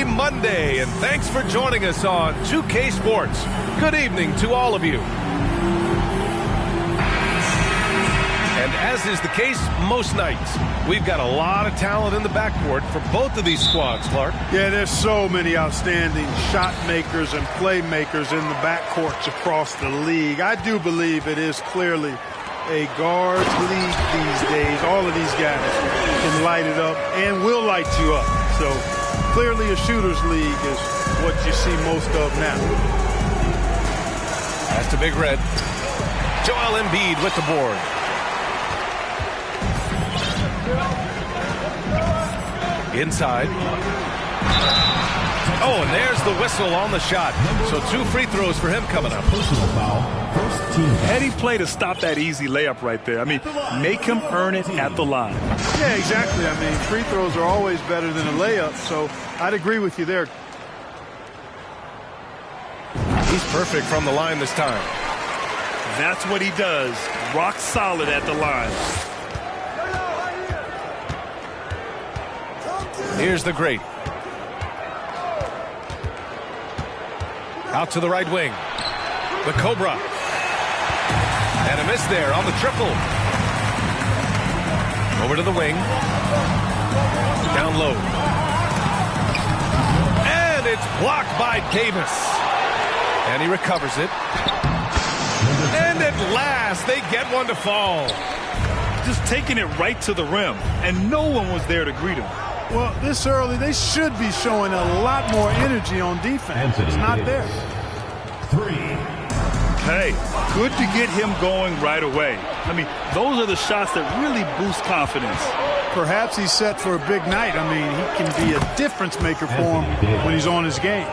Happy Monday, and thanks for joining us on 2K Sports. Good evening to all of you. And as is the case most nights, we've got a lot of talent in the backcourt for both of these squads, Clark. Yeah, there's so many outstanding shot makers and playmakers in the backcourts across the league. I do believe it is clearly a guards league these days. All of these guys can light it up and will light you up. So clearly a shooter's league is what you see most of now. That's to Big Red. Joel Embiid with the board. Inside. Oh, and there's the whistle on the shot. So 2 free throws for him coming up. Personal foul, first team. Heady play to stop that easy layup right there. I mean, make him earn it at the line. Yeah, exactly. I mean, free throws are always better than a layup, so I'd agree with you there. He's perfect from the line this time. That's what he does. Rock solid at the line. Here's the great. Out to the right wing. The Cobra. And a miss there on the triple. Over to the wing. Down low. And it's blocked by Davis. And he recovers it. And at last, they get one to fall. Just taking it right to the rim. And no one was there to greet him. Well, this early, they should be showing a lot more energy on defense. It's not there. 3. Hey, good to get him going right away. I mean, those are the shots that really boost confidence. Perhaps he's set for a big night. I mean, he can be a difference maker for him when he's on his game.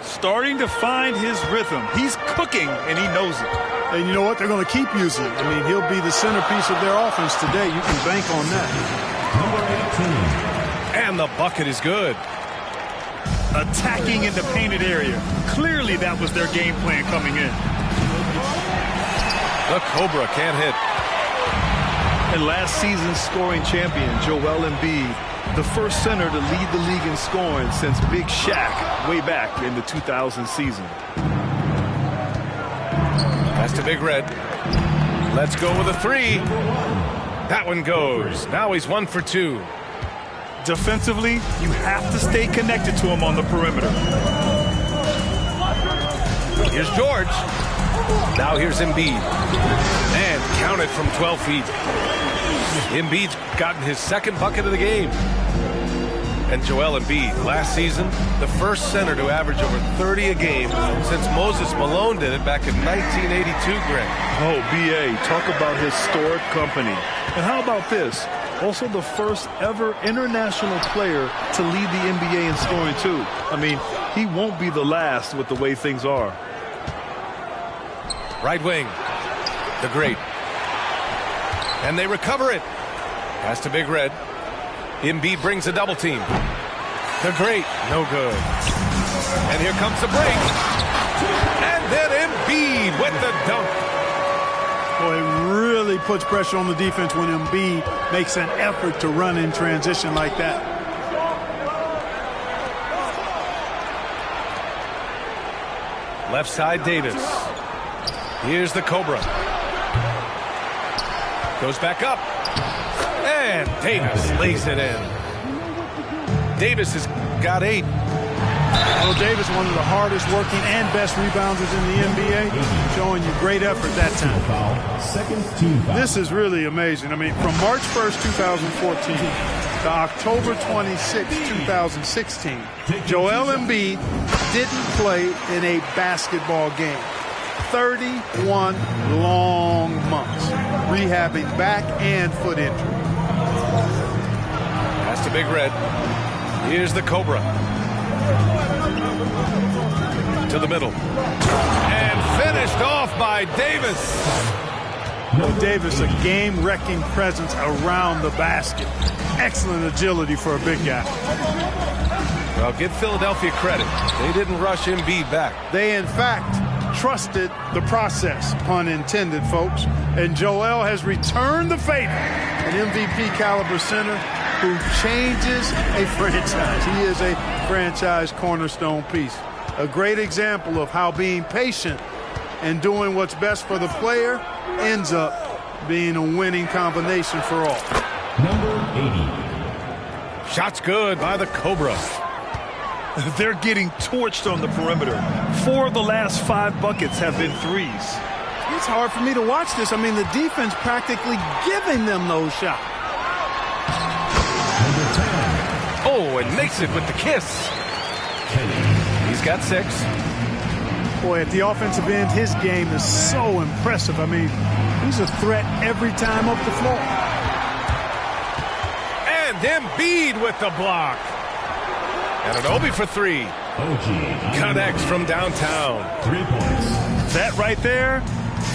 Starting to find his rhythm. He's cooking, and he knows it. And you know what? They're going to keep using it. I mean, he'll be the centerpiece of their offense today. You can bank on that. Number 18. And the bucket is good. Attacking in the painted area. Clearly that was their game plan coming in. The Cobra can't hit. And last season's scoring champion, Joel Embiid, the first center to lead the league in scoring since Big Shaq way back in the 2000 season. That's to Big Red. Let's go with a 3. That one goes. Now he's 1 for 2. Defensively, you have to stay connected to him on the perimeter. Here's George. Now here's Embiid. And count it from 12 feet. Embiid's gotten his second bucket of the game. And Joel Embiid, last season, the first center to average over 30 a game since Moses Malone did it back in 1982, Greg. Oh, B.A., talk about historic company. And how about this? Also the first ever international player to lead the NBA in scoring, too. I mean, he won't be the last with the way things are. Right wing. The great. And they recover it. Pass to Big Red. Embiid brings a double team. The great. No good. And here comes the break. And then Embiid with the dunk. Boy, it really puts pressure on the defense when Embiid makes an effort to run in transition like that. Left side, Davis. Here's the Cobra. Goes back up. And Davis lays it in. Davis has got 8. Well, Davis, one of the hardest working and best rebounders in the NBA, showing you great effort that time. Foul, second team foul. This is really amazing. I mean, from March 1st, 2014 to October 26, 2016, Joel Embiid didn't play in a basketball game. 31 long months, rehabbing back and foot injury. Pass to Big Red. Here's the Cobra. To the middle. And finished off by Davis. Well, Davis, a game-wrecking presence around the basket. Excellent agility for a big guy. Well, give Philadelphia credit. They didn't rush Embiid back. They, in fact, trusted the process, pun intended, folks. And Joel has returned the favor. An MVP caliber center who changes a franchise. He is a franchise cornerstone piece. A great example of how being patient and doing what's best for the player ends up being a winning combination for all. Number 80. Shot's good by the Cobra. They're getting torched on the perimeter. 4 of the last 5 buckets have been threes. It's hard for me to watch this. I mean, the defense practically giving them those shots. Oh, and makes it with the kiss. He's got 6. Boy, at the offensive end, his game is so impressive. I mean, he's a threat every time up the floor. And Embiid with the block. And an Obi for 3. Connects from downtown. 3 points. That right there,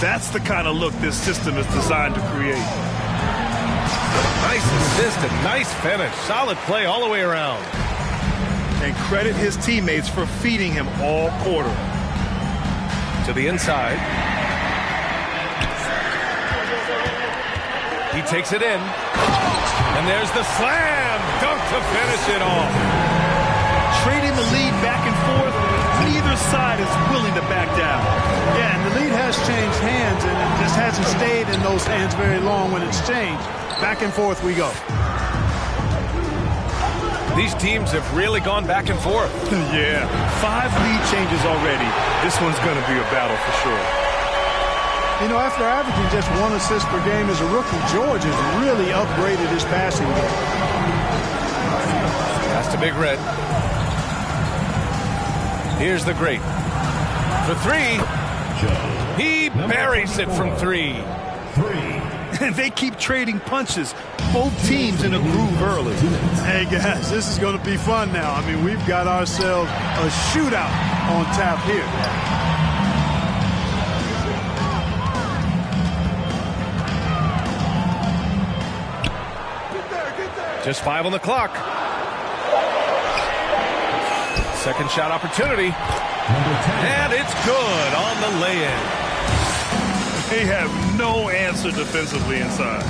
that's the kind of look this system is designed to create. Nice assist and nice finish. Solid play all the way around. And credit his teammates for feeding him all quarter. To the inside. He takes it in. And there's the slam dunk to finish it off. Trading the lead back and forth, neither side is willing to back down. Yeah, and the lead has changed hands, and it just hasn't stayed in those hands very long when it's changed. Back and forth we go. These teams have really gone back and forth. Yeah, 5 lead changes already. This one's going to be a battle for sure. You know, after averaging just 1 assist per game as a rookie, George has really upgraded his passing game. Pass to Big Red. Here's the great. For 3. He buries it from 3. And they keep trading punches. Both teams in a groove early. Hey, guys, this is going to be fun now. I mean, we've got ourselves a shootout on tap here. Just 5 on the clock. Second shot opportunity. And it's good on the lay-in. They have no answer defensively inside.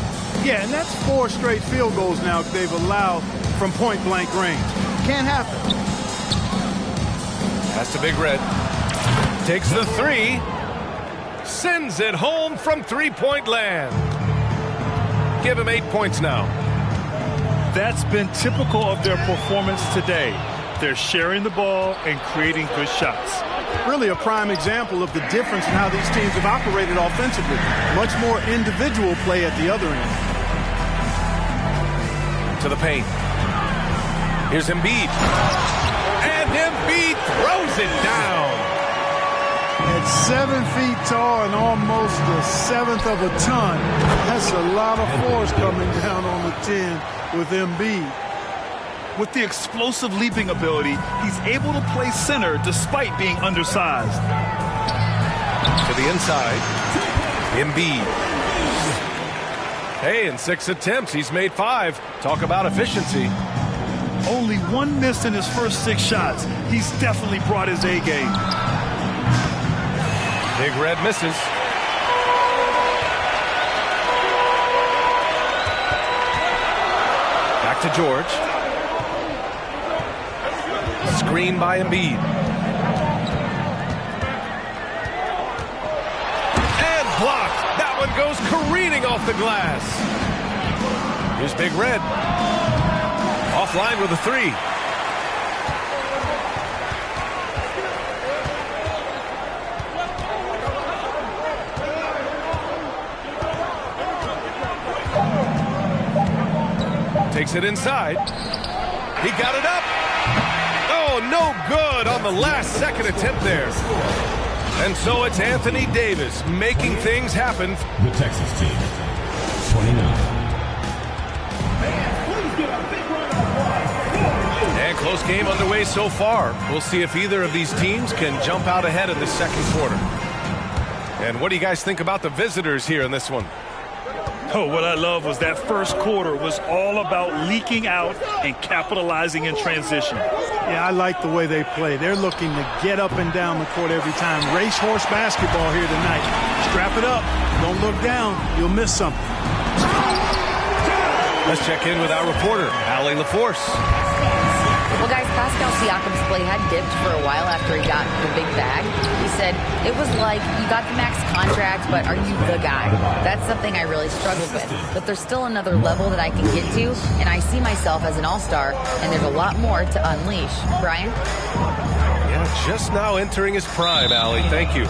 Yeah, and that's 4 straight field goals now they've allowed from point-blank range. Can't happen. Pass to Big Red. Takes the 3. Sends it home from three-point land. Give him 8 points now. That's been typical of their performance today. They're sharing the ball and creating good shots. Really a prime example of the difference in how these teams have operated offensively. Much more individual play at the other end. To the paint. Here's Embiid. And Embiid throws it down. At 7 feet tall and almost a 1/7 of a ton, that's a lot of force coming down on the 10 with Embiid. With the explosive leaping ability, he's able to play center despite being undersized. To the inside. Embiid. Hey, in 6 attempts, he's made 5. Talk about efficiency. Only 1 miss in his first 6 shots. He's definitely brought his A game. Big Red misses. Back to George. Screen by Embiid. And blocked. That one goes careening off the glass. Here's Big Red. Offline with a 3. Takes it inside. He got it up. Oh, no good on the last second attempt there. And so it's Anthony Davis making things happen. The Texas team, 29. And close game underway so far. We'll see if either of these teams can jump out ahead in the second quarter. And what do you guys think about the visitors here in this one? Oh, what I love was that first quarter was all about leaking out and capitalizing in transition. Yeah, I like the way they play. They're looking to get up and down the court every time. Racehorse basketball here tonight. Strap it up. Don't look down. You'll miss something. Let's check in with our reporter, Allie LaForce. Well, guys, Pascal Siakam's play had dipped for a while after he got the big bag. He said, it was like, you got the max contract, but are you the guy? That's something I really struggled with. But there's still another level that I can get to, and I see myself as an all-star, and there's a lot more to unleash. Brian? Yeah, just now entering his prime, Allie. Thank you.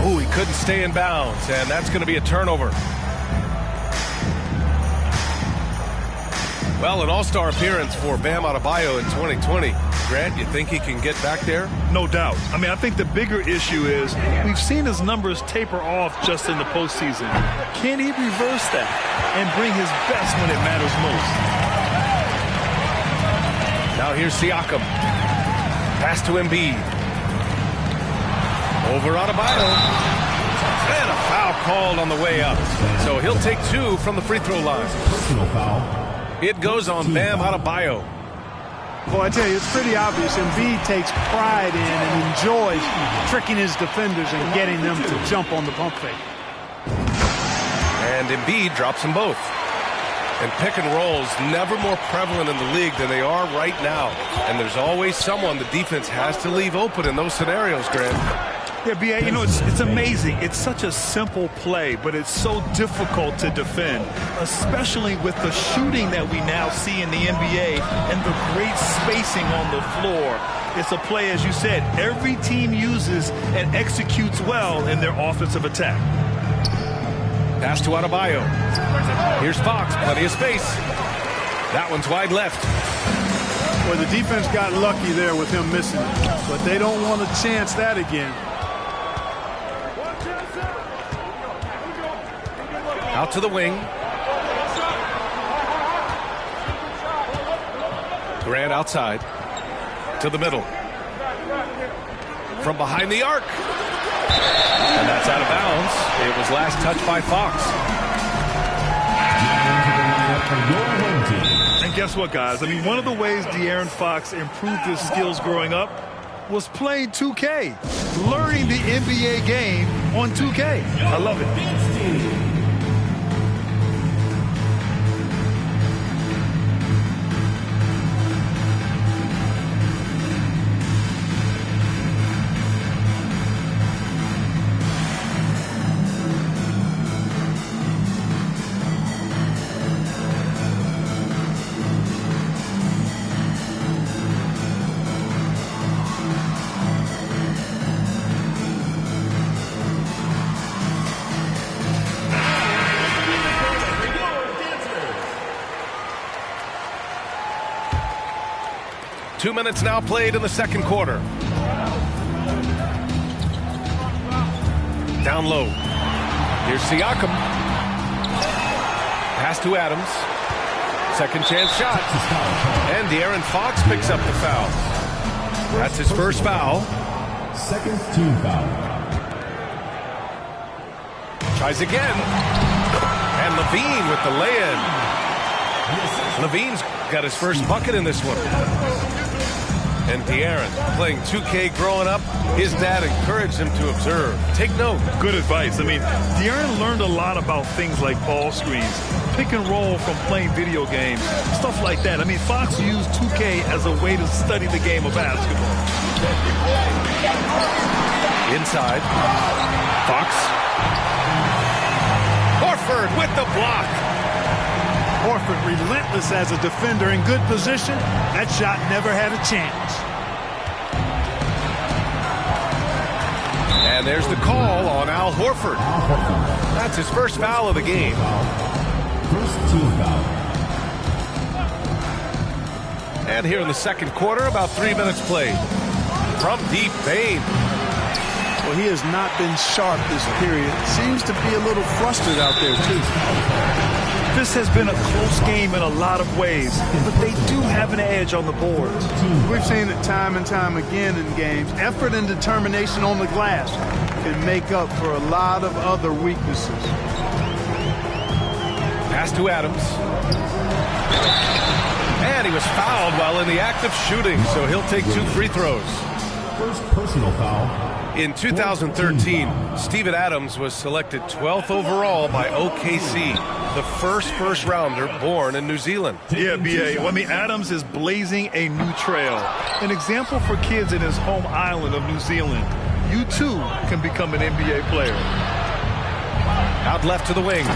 Oh, he couldn't stay in bounds, and that's going to be a turnover. Well, an all-star appearance for Bam Adebayo in 2020. Grant, you think he can get back there? No doubt. I mean, I think the bigger issue is we've seen his numbers taper off just in the postseason. Can he reverse that and bring his best when it matters most? Now here's Siakam. Pass to Embiid. Over Adebayo. And a foul called on the way up. So he'll take 2 from the free throw line. Personal foul. It goes on Bam Adebayo. Boy, I tell you, it's pretty obvious. Embiid takes pride in and enjoys tricking his defenders and getting them to jump on the pump fake. And Embiid drops them both. And pick and rolls never more prevalent in the league than they are right now. And there's always someone the defense has to leave open in those scenarios, Grant. Yeah, B.A., you know, it's amazing. It's such a simple play, but it's so difficult to defend, especially with the shooting that we now see in the NBA and the great spacing on the floor. It's a play, as you said, every team uses and executes well in their offensive attack. Pass to Adebayo. Here's Fox, plenty of space. That one's wide left. Well, the defense got lucky there with him missing it, but they don't want to chance that again. Out to the wing. Grant outside. To the middle. From behind the arc. And that's out of bounds. It was last touched by Fox. And guess what, guys? I mean, one of the ways De'Aaron Fox improved his skills growing up was playing 2K. Learning the NBA game on 2K. I love it. Two minutes now played in the second quarter. Down low. Here's Siakam. Pass to Adams. Second chance shot. And De'Aaron Fox picks up the foul. That's his first foul. Second team foul. Tries again. And Levine with the lay-in. Levine's got his first bucket in this one. And De'Aaron, playing 2K growing up, his dad encouraged him to observe. Take note. Good advice. I mean, De'Aaron learned a lot about things like ball screens, pick and roll from playing video games, stuff like that. I mean, Fox used 2K as a way to study the game of basketball. Inside. Fox. Horford with the block. Horford relentless as a defender in good position. That shot never had a chance. And there's the call on Al Horford. That's his first foul of the game. First team foul. And here in the second quarter, about 3 minutes played. From deep, Bane. Well, he has not been sharp this period. Seems to be a little flustered out there, too. This has been a close game in a lot of ways, but they do have an edge on the boards. We've seen it time and time again in games. Effort and determination on the glass can make up for a lot of other weaknesses. Pass to Adams. And he was fouled while in the act of shooting, so he'll take 2 free throws. First personal foul. In 2013, Steven Adams was selected 12th overall by OKC, the first rounder born in New Zealand. Yeah, B.A. Well, I mean, Adams is blazing a new trail. An example for kids in his home island of New Zealand. You, too, can become an NBA player. Out left to the wing.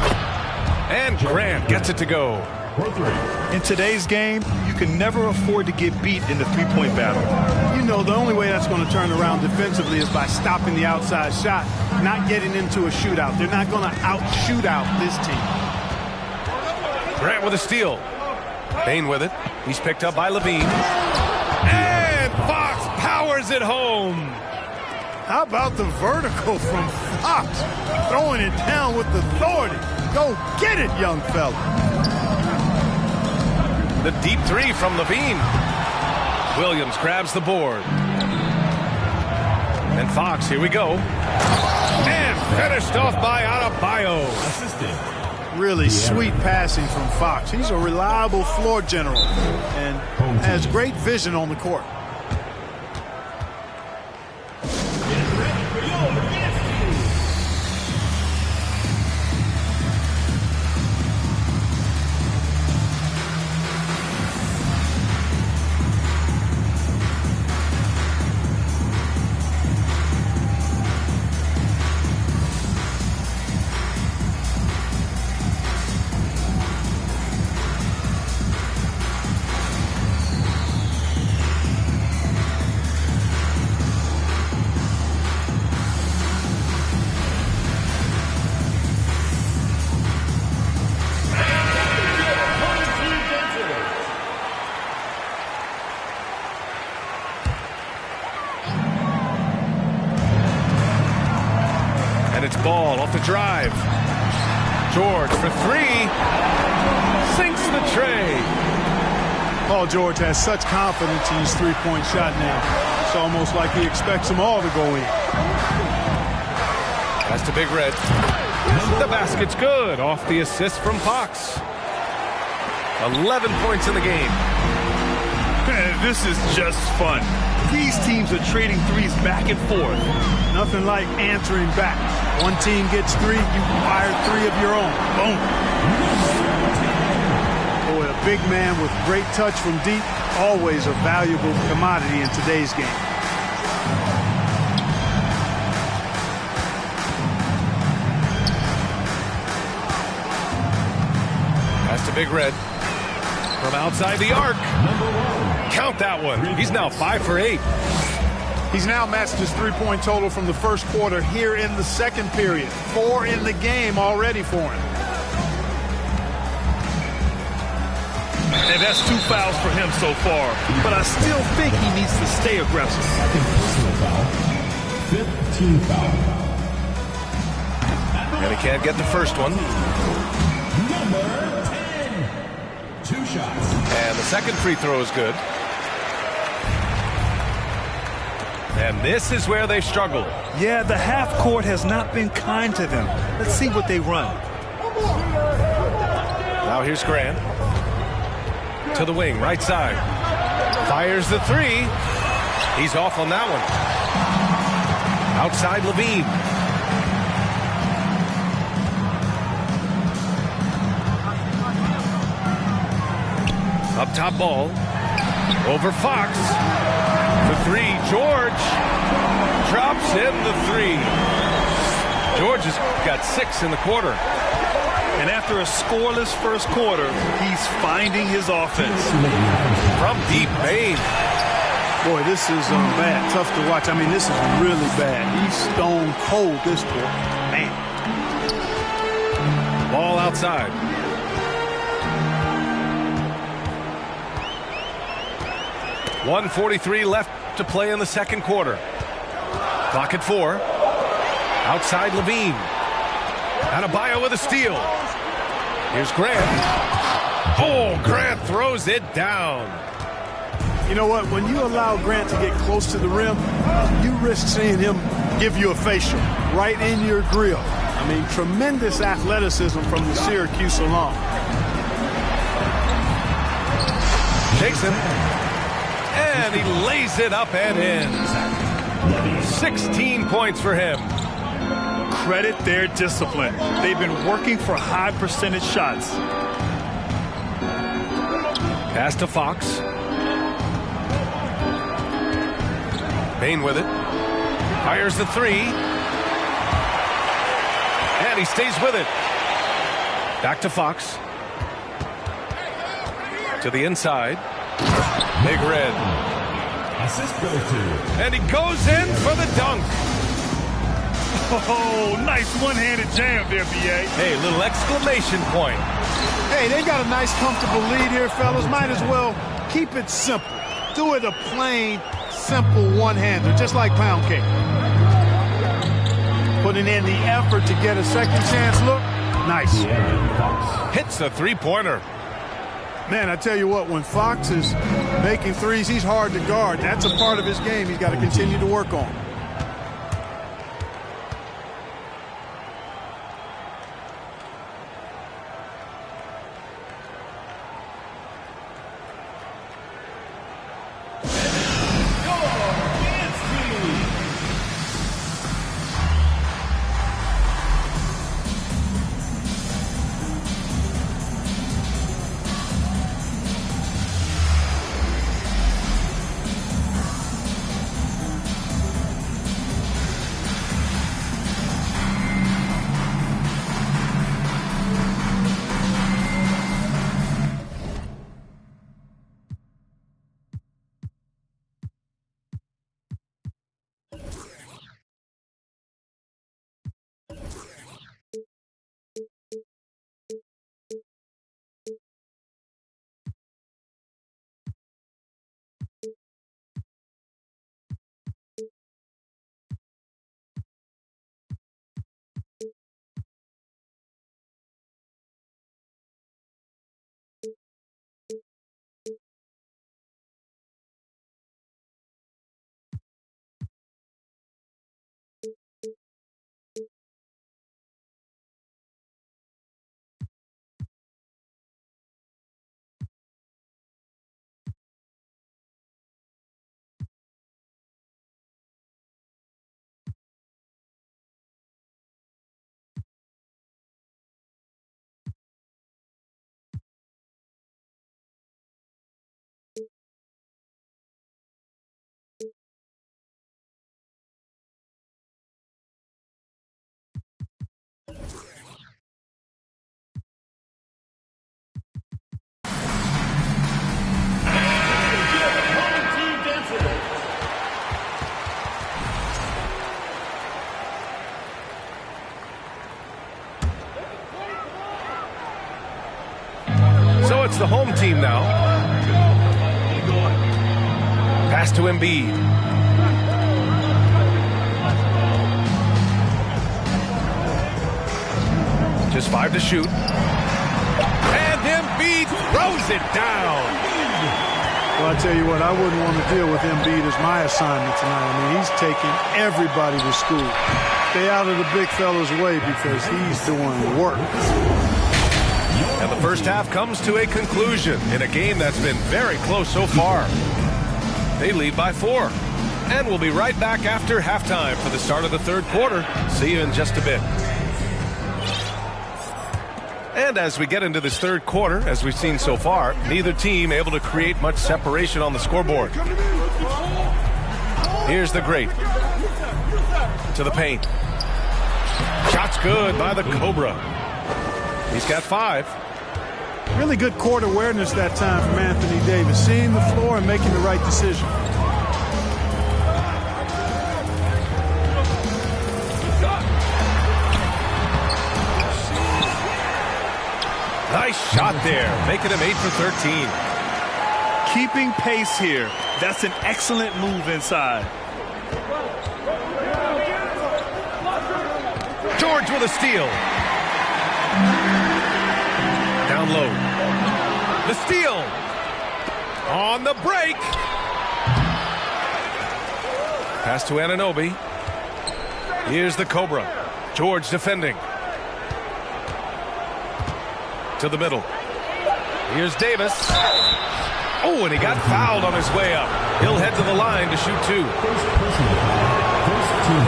And Grant gets it to go. In today's game, you can never afford to get beat in the three-point battle. You know, the only way that's going to turn around defensively is by stopping the outside shot, not getting into a shootout. They're not going to out-shoot out this team. Grant with a steal. Bain with it. He's picked up by Levine. And Fox powers it home. How about the vertical from Fox? Throwing it down with authority. Go get it, young fella. The deep three from Levine. Williams grabs the board. And Fox, here we go. And finished off by Adebayo. Really sweet passing from Fox. He's a reliable floor general and has great vision on the court. Ball off the drive. George for three. Sinks the tray. Paul George has such confidence in his three-point shot now. It's almost like he expects them all to go in. That's to Big Red. The basket's good off the assist from Fox. 11 points in the game. This is just fun. These teams are trading threes back and forth. Nothing like answering back. One team gets three, you fire three of your own. Boom. Boy, a big man with great touch from deep, always a valuable commodity in today's game. That's to Big Red. From outside the arc. Count that one. He's now 5 for 8. He's now matched his three-point total from the first quarter here in the second period. 4 in the game already for him. And that's 2 fouls for him so far. But I still think he needs to stay aggressive. Personal foul. 5th team foul. And he can't get the first one. Number 10. 2 shots. And the second free throw is good. And this is where they struggle. Yeah, the half court has not been kind to them. Let's see what they run. Now here's Grant. To the wing, right side. Fires the three. He's off on that one. Outside Levine. Up top ball. Over Fox. For three, George. Drops in the three. George has got 6 in the quarter. And after a scoreless first quarter, he's finding his offense. From deep, Bain. Boy, this is bad. Tough to watch. I mean, this is really bad. He's stone cold this quarter. Man. Ball outside. .143 left to play in the second quarter. Clock at 4. Outside Levine. Adebayo with a steal. Here's Grant. Oh, Grant throws it down. You know what? When you allow Grant to get close to the rim, you risk seeing him give you a facial right in your grill. I mean, tremendous athleticism from the Syracuse alum. Takes him. And he lays it up and in. 16 points for him. Credit their discipline. They've been working for high percentage shots. Pass to Fox. Payne with it. Fires the three. And he stays with it. Back to Fox. To the inside. Big Red. Assist goes to. And he goes in for the dunk. Oh, nice one-handed jam there, B.A. Hey, little exclamation point. Hey, they got a nice, comfortable lead here, fellas. Might as well keep it simple. Do it a plain, simple one-hander, just like pound cake. Putting in the effort to get a second chance look. Nice. Hits the three-pointer. Man, I tell you what, when Fox is making threes, he's hard to guard. That's a part of his game he's got to continue to work on. So it's the home team now. Pass to Embiid. Just 5 to shoot. And Embiid throws it down. Well, I tell you what, I wouldn't want to deal with Embiid as my assignment tonight. I mean, he's taking everybody to school. Stay out of the big fella's way because he's doing work. And the first half comes to a conclusion in a game that's been very close so far. They lead by 4. And we'll be right back after halftime for the start of the third quarter. See you in just a bit. And as we get into this third quarter, as we've seen so far, neither team able to create much separation on the scoreboard. Here's the great. To the paint. Shot's good by the Cobra. He's got 5. Really good court awareness that time from Anthony Davis. Seeing the floor and making the right decision. Nice shot there, making him 8 for 13. Keeping pace here. That's an excellent move inside. George with a steal. Down low. The steal. On the break. Pass to Anunoby. Here's the Cobra. George defending. To the middle. Here's Davis. Oh, and he got fouled on his way up. He'll head to the line to shoot 2.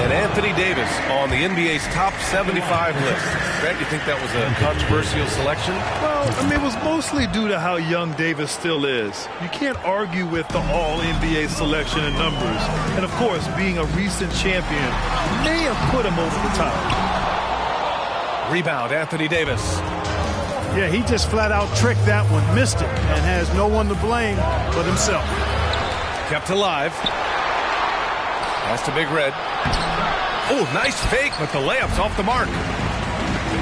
And Anthony Davis on the NBA's top 75 list. Grant, you think that was a controversial selection? Well, I mean, it was mostly due to how young Davis still is. You can't argue with the all-NBA selection and numbers. And, of course, being a recent champion may have put him over the top. Rebound, Anthony Davis. Yeah, he just flat-out tricked that one, missed it, and has no one to blame but himself. Kept alive. Pass to Big Red. Oh, nice fake, but the layup's off the mark.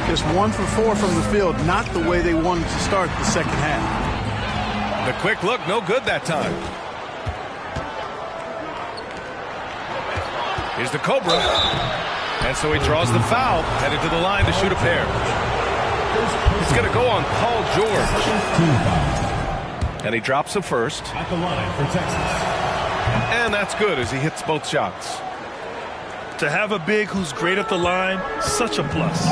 Just 1 for 4 from the field, not the way they wanted to start the second half. The quick look, no good that time. Here's the Cobra. And so he draws the foul, headed to the line to shoot a pair. It's going to go on Paul George. And he drops the first. At the line for Texas. And that's good as he hits both shots. To have a big who's great at the line, such a plus.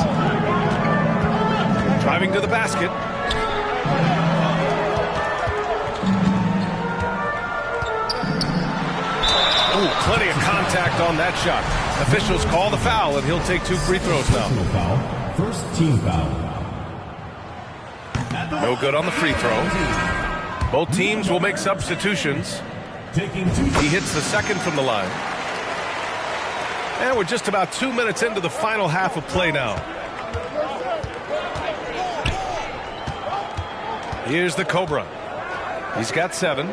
Driving to the basket. Ooh, plenty of contact on that shot. Officials call the foul, and he'll take 2 free throws now. Foul. First team foul. No good on the free throw. Both teams will make substitutions. He hits the second from the line. And we're just about 2 minutes into the final half of play now. Here's the Cobra. He's got 7.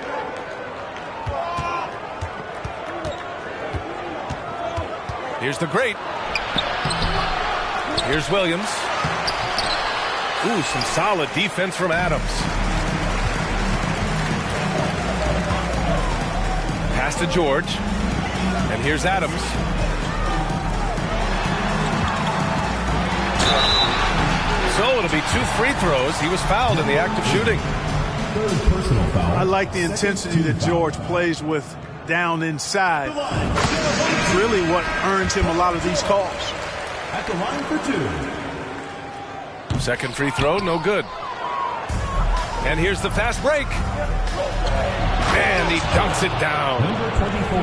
Here's the Great. Here's Williams. Ooh, some solid defense from Adams. Pass to George. And here's Adams. So it'll be 2 free throws. He was fouled in the act of shooting. I like the intensity that George plays with down inside. It's really what earns him a lot of these calls. At the line for 2. Second free throw, no good. And here's the fast break. And he dunks it down. Number 24.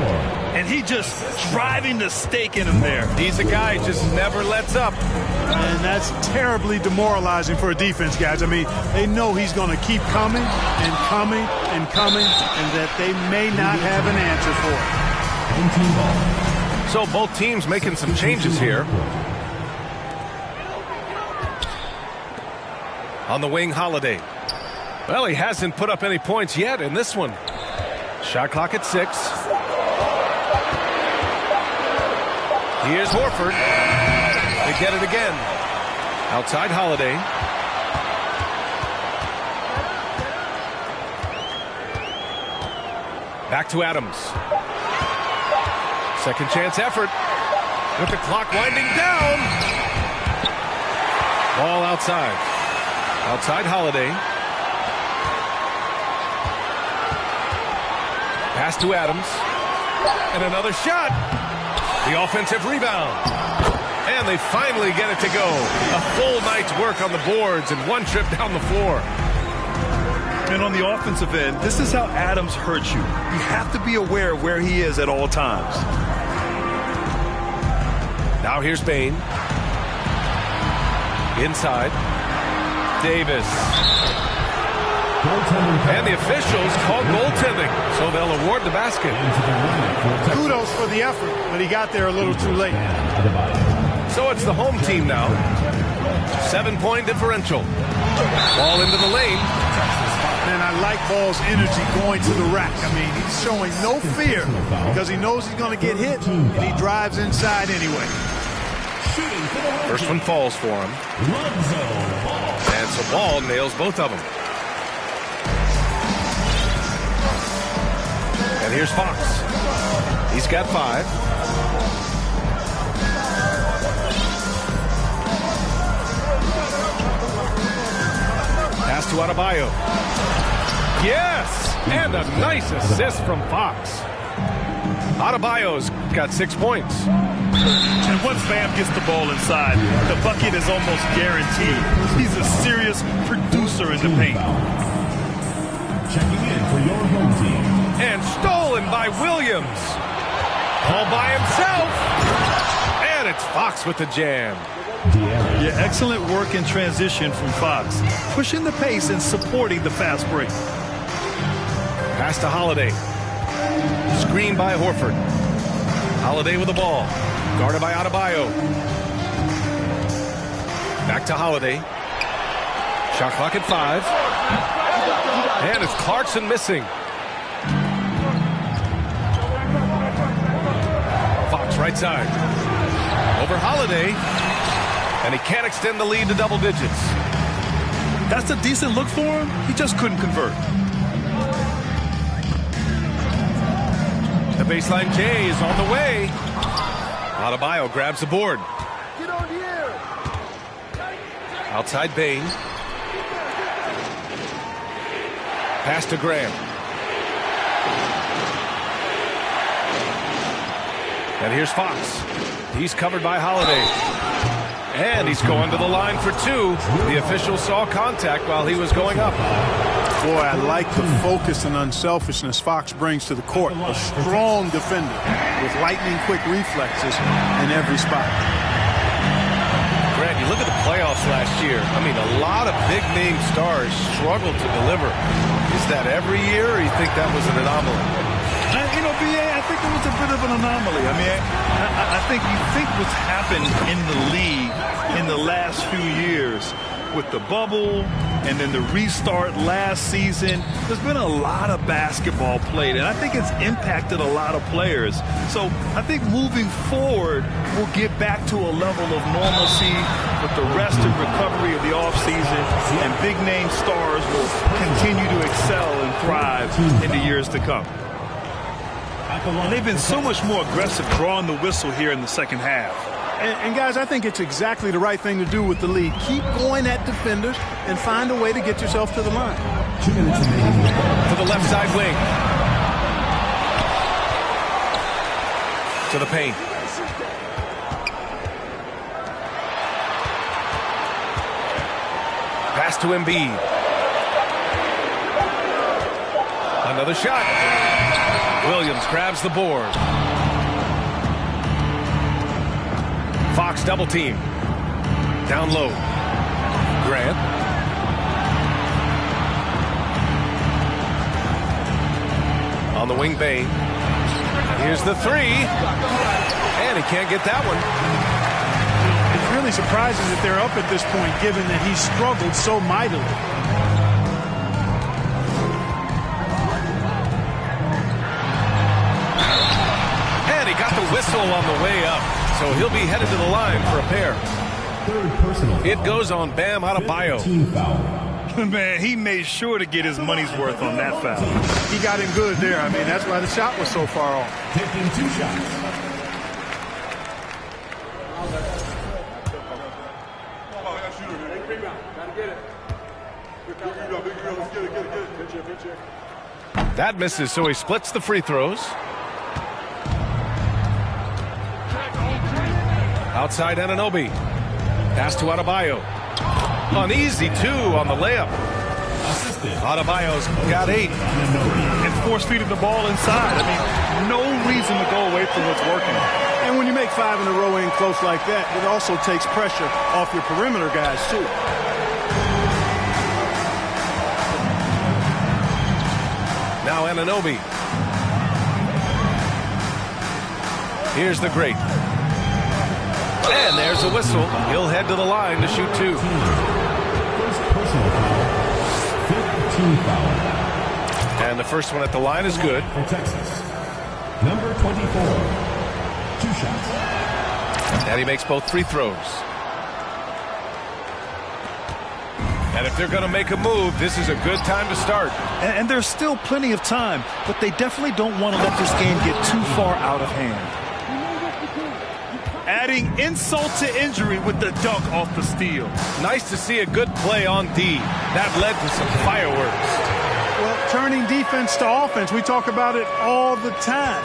And he just driving the stake in him there. He's a guy who just never lets up. And that's terribly demoralizing for a defense, guys. I mean, they know he's going to keep coming and coming and coming, and that they may not have an answer for it. So both teams making some changes here. On the wing, Holiday. Well, he hasn't put up any points yet in this one. Shot clock at 6. Here's Horford. They get it again. Outside Holiday. Back to Adams. Second chance effort. With the clock winding down. Ball outside. Outside Holiday. Pass to Adams. And another shot. The offensive rebound. And they finally get it to go. A full night's work on the boards and 1 trip down the floor. And on the offensive end, this is how Adams hurts you. You have to be aware of where he is at all times. Now here's Bain. Inside. Davis. And the officials call goaltending, so they'll award the basket. Kudos for the effort, but he got there a little too late. So it's the home team now. 7-point differential. Ball into the lane. And I like Ball's energy going to the rack. I mean, he's showing no fear because he knows he's going to get hit, and he drives inside anyway. First one falls for him. And so Ball nails both of them. And here's Fox. He's got 5. Pass to Adebayo. Yes! And a nice assist from Fox. Adebayo's got 6 points. And once Bam gets the ball inside, the bucket is almost guaranteed. He's a serious producer in the paint. Checking in for your And stolen by Williams. All by himself. And it's Fox with the jam. Yeah, excellent work in transition from Fox. Pushing the pace and supporting the fast break. Pass to Holiday. Screen by Horford. Holiday with the ball. Guarded by Adebayo. Back to Holiday. Shot clock at 5. And it's Clarkson missing. Fox right side. Over Holiday. And he can't extend the lead to double digits. That's a decent look for him. He just couldn't convert. The baseline J is on the way. Adebayo grabs the board. Get on the air. Outside Bain. Pass to Graham. And here's Fox. He's covered by Holiday. And he's going to the line for 2. The official saw contact while he was going up. Boy, I like the focus and unselfishness Fox brings to the court. A strong defender with lightning-quick reflexes in every spot. Grant, you look at the playoffs last year. I mean, a lot of big-name stars struggled to deliver. Is that every year, or you think that was an anomaly? You know, B.A., I think it was a bit of an anomaly. I mean, I think you think what's happened in the league in the last few years with the bubble and then the restart last season, there's been a lot of basketball played, and I think it's impacted a lot of players. So I think moving forward, we'll get back to a level of normalcy with the rest and recovery of the offseason, and big-name stars will continue to excel and thrive in the years to come. And they've been so much more aggressive drawing the whistle here in the second half. And guys, I think it's exactly the right thing to do with the lead. Keep going at defenders and find a way to get yourself to the line. 2 minutes remaining. To the left side wing. To the paint. Pass to Embiid. Another shot. Williams grabs the board. Fox double team. Down low. Grant. On the wing, Bain. Here's the 3. And he can't get that one. It's really surprising that they're up at this point, given that he struggled so mightily. And he got the whistle on the way up. So he'll be headed to the line for a pair. Third personal foul. It goes on Bam Adebayo. Team foul. Man, he made sure to get his money's worth on that foul. He got him good there. I mean, that's why the shot was so far off. Taking 2 shots. That misses, so he splits the free throws. Outside Anunoby. Pass to Adebayo. An easy 2 on the layup. Adebayo's got 8. And force-feeding the ball inside. I mean, no reason to go away from what's working. And when you make 5 in a row in close like that, it also takes pressure off your perimeter guys, too. Now Anunoby. Here's the great. And there's a whistle. He'll head to the line to shoot 2. First personal foul. 5th team foul. And the first one at the line is good. For Texas. Number 24. 2 shots. And he makes both free throws. And if they're going to make a move, this is a good time to start. And there's still plenty of time, but they definitely don't want to let this game get too far out of hand. Adding insult to injury with the dunk off the steal. Nice to see a good play on D. That led to some fireworks. Well, turning defense to offense, we talk about it all the time.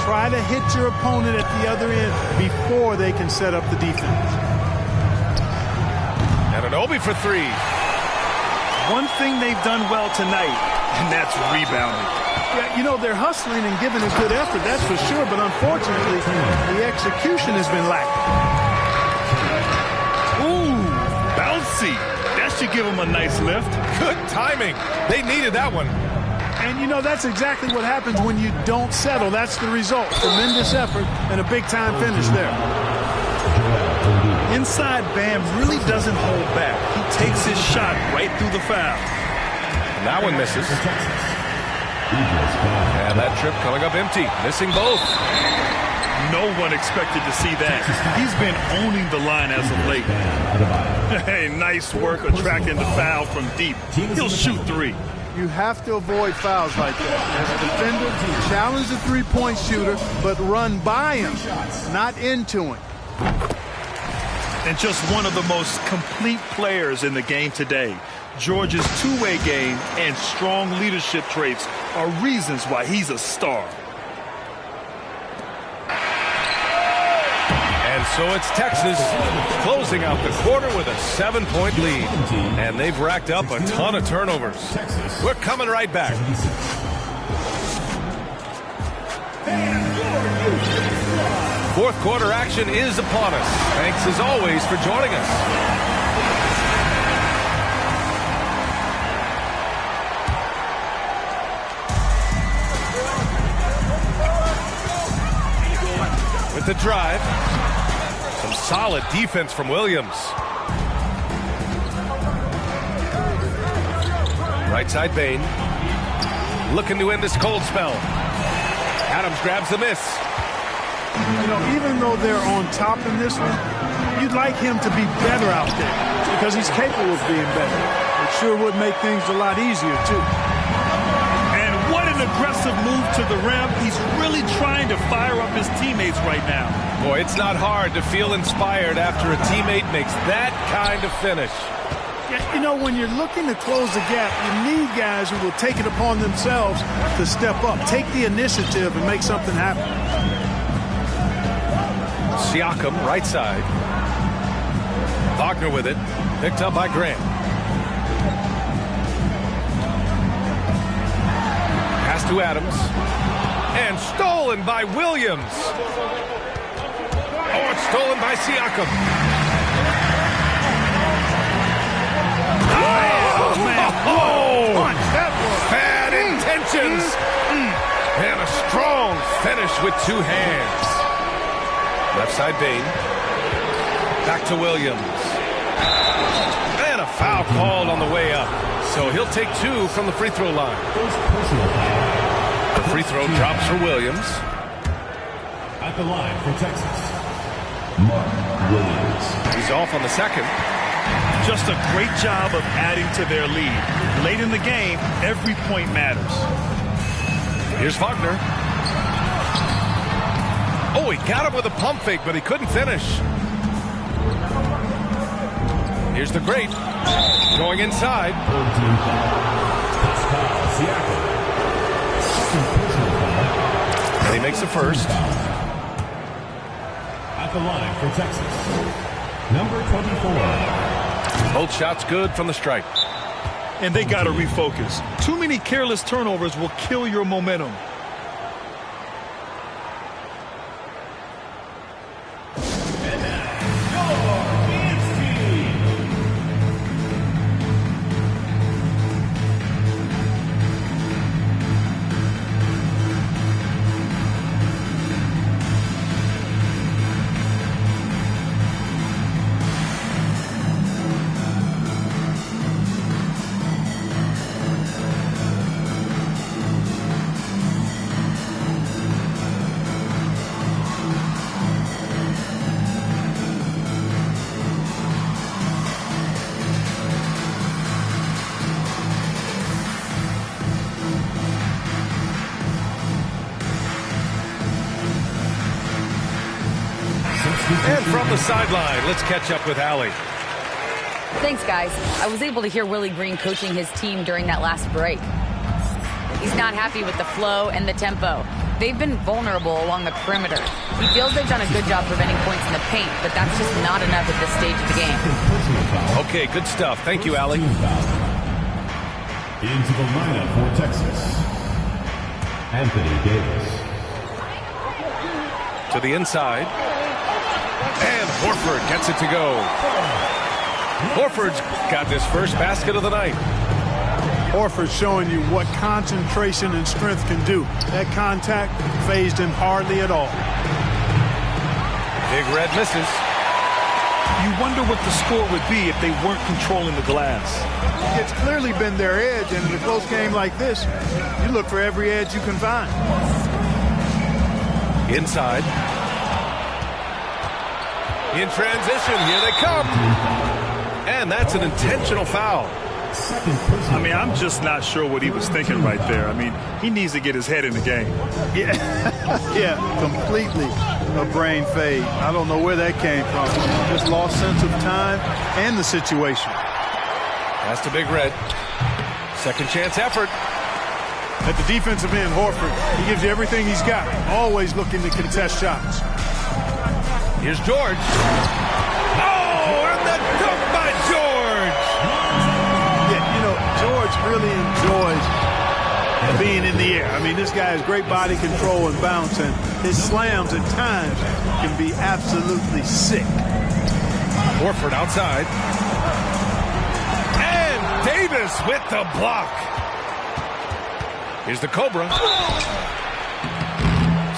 Try to hit your opponent at the other end before they can set up the defense. Anunoby for 3. One thing they've done well tonight, and that's rebounding. Yeah, you know, they're hustling and giving a good effort, that's for sure, but unfortunately, the execution has been lacking. Ooh, bouncy. That should give him a nice lift. Good timing. They needed that one. And, you know, that's exactly what happens when you don't settle. That's the result. Tremendous effort and a big-time finish there. Inside Bam really doesn't hold back. He takes his shot right through the foul. That one misses. And that trip coming up empty. Missing both. No one expected to see that. He's been owning the line as of late. Hey, nice work attracting the foul from deep. He'll shoot three. You have to avoid fouls like that. As a defender, challenge the three-point shooter, but run by him, not into him. And just one of the most complete players in the game today. Georgia's two-way game and strong leadership traits are reasons why he's a star. And so it's Texas closing out the quarter with a 7-point lead. And they've racked up a ton of turnovers. We're coming right back. Fourth quarter action is upon us. Thanks as always for joining us. With the drive. Some solid defense from Williams. Right side Bain. Looking to end this cold spell. Adams grabs the miss. You know, even though they're on top in this one, you'd like him to be better out there because he's capable of being better. It sure would make things a lot easier, too. And what an aggressive move to the rim. He's really trying to fire up his teammates right now. Boy, it's not hard to feel inspired after a teammate makes that kind of finish. Yeah, you know, when you're looking to close the gap, you need guys who will take it upon themselves to step up, take the initiative, and make something happen. Siakam, right side. Wagner with it. Picked up by Grant. Pass to Adams. And stolen by Williams. Oh, it's stolen by Siakam. Oh, man. Oh, That was bad intentions. And a strong finish with two hands. Left side Bain. Back to Williams. And a foul called on the way up. So he'll take two from the free throw line. The free throw drops for Williams. At the line for Texas, Mark Williams. He's off on the second. Just a great job of adding to their lead. Late in the game, every point matters. Here's Wagner. Oh, he got him with a pump fake, but he couldn't finish. Here's the great. Going inside. And he makes the first. At the line for Texas, number 24. Both shots good from the stripe. And they got to refocus. Too many careless turnovers will kill your momentum. And from the sideline, let's catch up with Allie. Thanks, guys. I was able to hear Willie Green coaching his team during that last break. He's not happy with the flow and the tempo. They've been vulnerable along the perimeter. He feels they've done a good job preventing points in the paint, but that's just not enough at this stage of the game. Okay, good stuff. Thank you, Allie. Into the lineup for Texas, Anthony Davis. To the inside. And Horford gets it to go. Horford's got this first basket of the night. Horford showing you what concentration and strength can do. That contact phased him hardly at all. Big Red misses. You wonder what the score would be if they weren't controlling the glass. It's clearly been their edge, and in a close game like this, you look for every edge you can find. Inside. In transition, here they come. And that's an intentional foul. I mean, I'm just not sure what he was thinking right there. I mean, he needs to get his head in the game. Yeah, yeah, completely a brain fade. I don't know where that came from. Just lost sense of time and the situation. Pass to Big Red. Second chance effort. At the defensive end, Horford, he gives you everything he's got. Always looking to contest shots. Here's George. Oh, and the dunk by George. Yeah, you know, George really enjoys being in the air. I mean, this guy has great body control and bounce, and his slams at times can be absolutely sick. Horford outside. And Davis with the block. Here's the Cobra.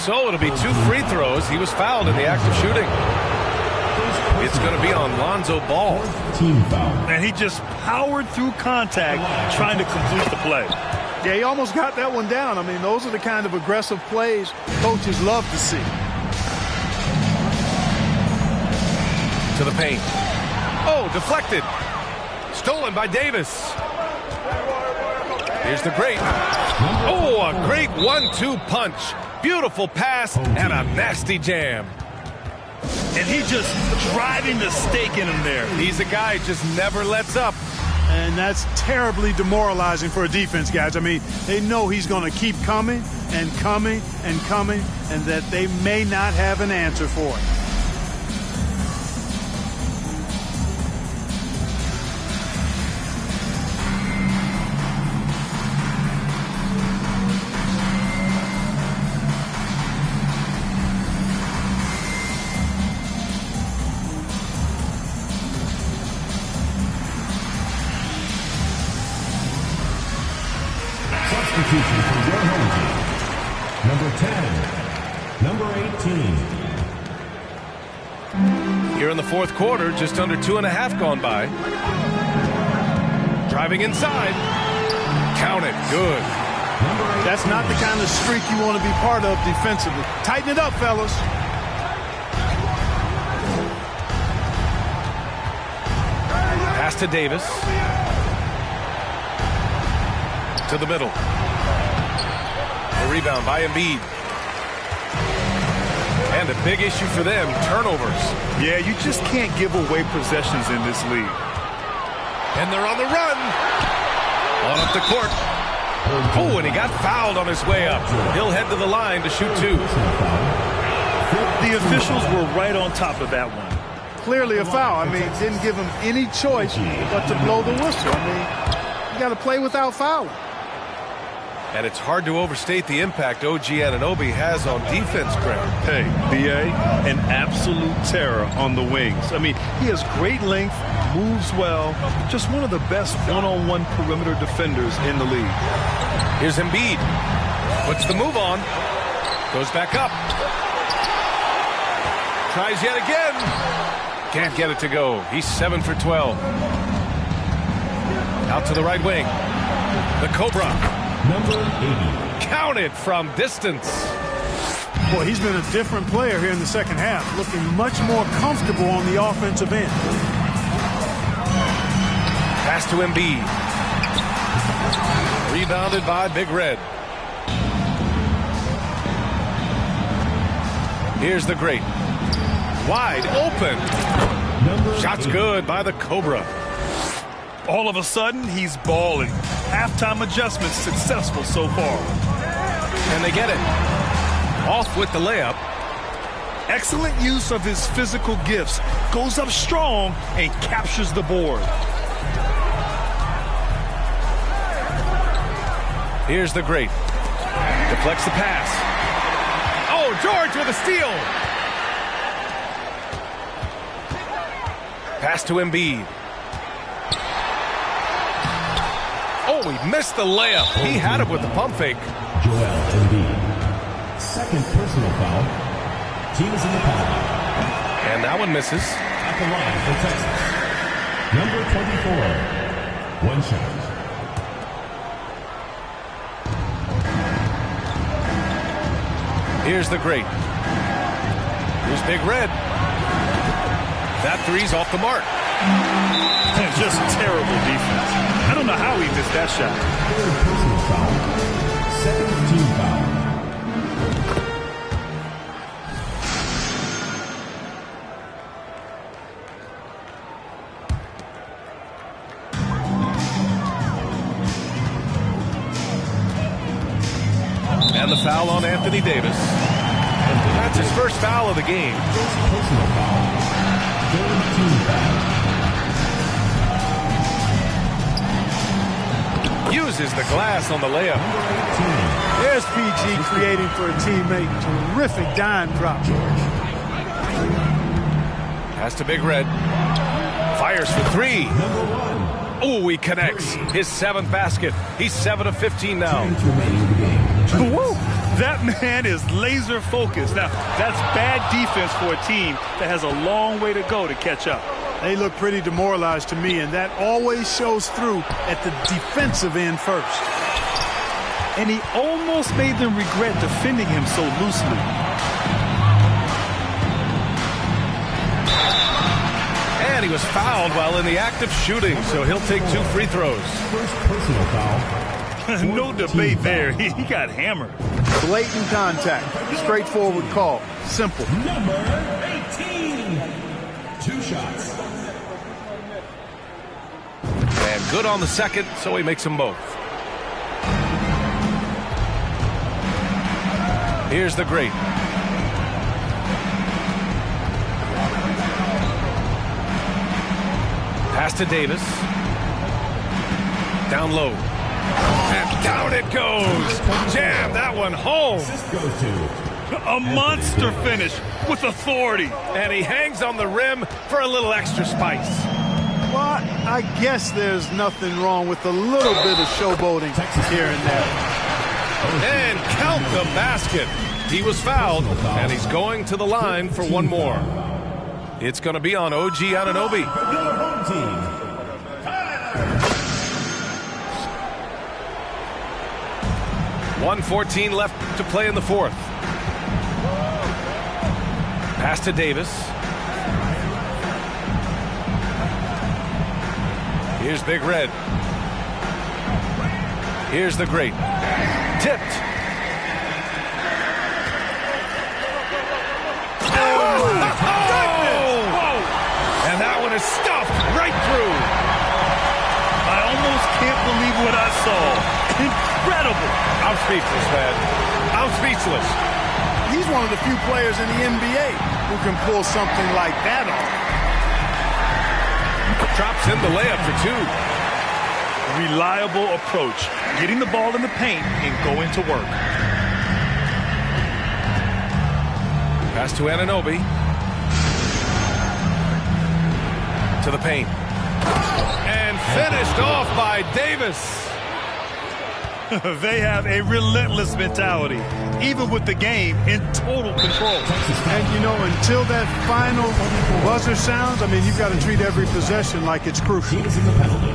So it'll be 2 free throws. He was fouled in the act of shooting. It's going to be on Lonzo Ball. Team foul. And he just powered through contact trying to complete the play. Yeah, he almost got that one down. I mean, those are the kind of aggressive plays coaches love to see. To the paint. Oh, deflected. Stolen by Davis. Here's the great. Oh, a great 1-2 punch. Beautiful pass and a nasty jam. And he just driving the stake in him there. He's a guy who just never lets up. And that's terribly demoralizing for a defense, guys. I mean, they know he's going to keep coming and coming and coming, and that they may not have an answer for it. Substitution for your home team. Number 10, number 18. Here in the fourth quarter, just under 2.5 gone by. Driving inside. Count it. Good. That's not the kind of streak you want to be part of defensively. Tighten it up, fellas. Pass to Davis. To the middle. The rebound by Embiid. And a big issue for them, turnovers. Yeah, you just can't give away possessions in this league. And they're on the run. On up the court. Oh, and he got fouled on his way up. He'll head to the line to shoot 2. The officials were right on top of that one. Clearly a foul. I mean, didn't give him any choice but to blow the whistle. I mean, you got to play without fouling. And it's hard to overstate the impact OG Anunoby has on defense, Greg. Hey, B.A., an absolute terror on the wings. I mean, he has great length, moves well, just one of the best one-on-one perimeter defenders in the league. Here's Embiid. Puts the move on. Goes back up. Tries yet again. Can't get it to go. He's 7 for 12. Out to the right wing. The Cobra. Number 80. Counted from distance. Boy, he's been a different player here in the second half, looking much more comfortable on the offensive end. Pass to Embiid. Rebounded by Big Red. Here's the great. Wide open. Shots good by the Cobra. All of a sudden, he's balling. Halftime adjustments successful so far. And they get it. Off with the layup. Excellent use of his physical gifts. Goes up strong and captures the board. Here's the great. Deflects the pass. Oh, George with a steal. Pass to Embiid. Oh, he missed the layup. He had it with the pump fake. Joel Embiid. Second personal foul. Team is in the penalty. And that one misses. At the line for Texas. Number 24. One shot. Here's the great. Here's Big Red. That three's off the mark. Just terrible defense. I don't know how he missed that shot. Third personal foul. Second team foul. And the foul on Anthony Davis. That's his first foul of the game. First personal foul. Third team foul. Uses the glass on the layup. There's PG creating for a teammate. Terrific dime drop. Pass to Big Red. Fires for three. Oh, he connects. His 7th basket. He's 7 of 15 now. Woo! That man is laser focused. Now, that's bad defense for a team that has a long way to go to catch up. They look pretty demoralized to me, and that always shows through at the defensive end first. And he almost made them regret defending him so loosely. And he was fouled while in the act of shooting, so he'll take 2 free throws. First personal foul. No debate there. He got hammered. Blatant contact. Straightforward call. Simple. Number 18. 2 shots. And good on the second, so he makes them both. Here's the great. Pass to Davis. Down low. And down it goes. Jam that one home. Goes to A monster finish with authority. And he hangs on the rim for a little extra spice. Well, I guess there's nothing wrong with a little bit of showboating here and there. And count the basket. He was fouled, and he's going to the line for one more. It's going to be on OG Anunoby. your home team. 1:14 left to play in the fourth. Pass to Davis. Here's Big Red. Here's the great. Tipped. And that one is stuffed right through. I almost can't believe what I saw. Incredible. I'm speechless, man. I'm speechless. He's one of the few players in the NBA who can pull something like that off. Drops in the layup for 2. Reliable approach. Getting the ball in the paint and going to work. Pass to Anunoby. To the paint. And finished off by Davis. They have a relentless mentality, even with the game in total control. And, you know, until that final buzzer sounds, I mean, you've got to treat every possession like it's crucial. Teams in the penalty.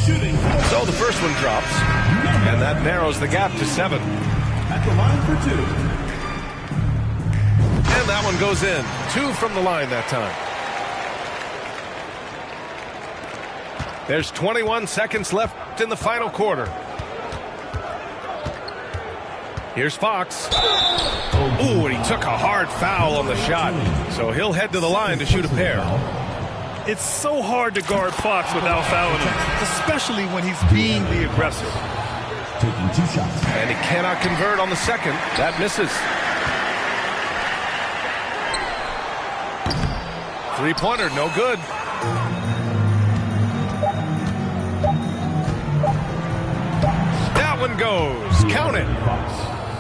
Shooting. So the first one drops, and that narrows the gap to 7. At the line for 2. And that one goes in. 2 from the line that time. There's 21 seconds left in the final quarter. Here's Fox. Ooh, and he took a hard foul on the shot. So he'll head to the line to shoot a pair. It's so hard to guard Fox without fouling him, especially when he's being the aggressor. Taking 2 shots. And he cannot convert on the second. That misses. 3-pointer, no good. That one goes. Count it.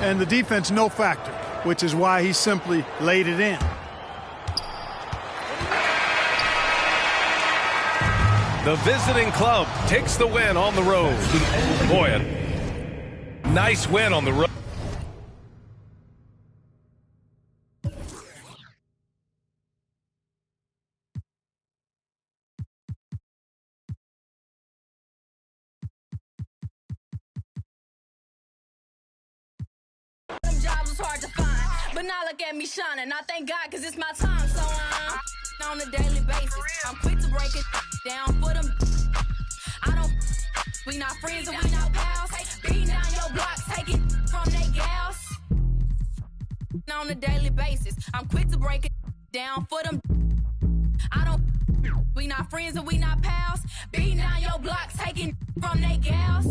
And the defense, no factor, which is why he simply laid it in. The visiting club takes the win on the road. Boy, a nice win on the road. Jobs was hard to find, but now look at me shining. I thank God because it's my time, so I'm on a daily basis. I'm quick to break it down for them. We not friends and we not pals. Beating down your block, take it from they gals. On a daily basis, I'm quick to break it down for them. We not friends and we not pals. Beating down your block, taking from they gals.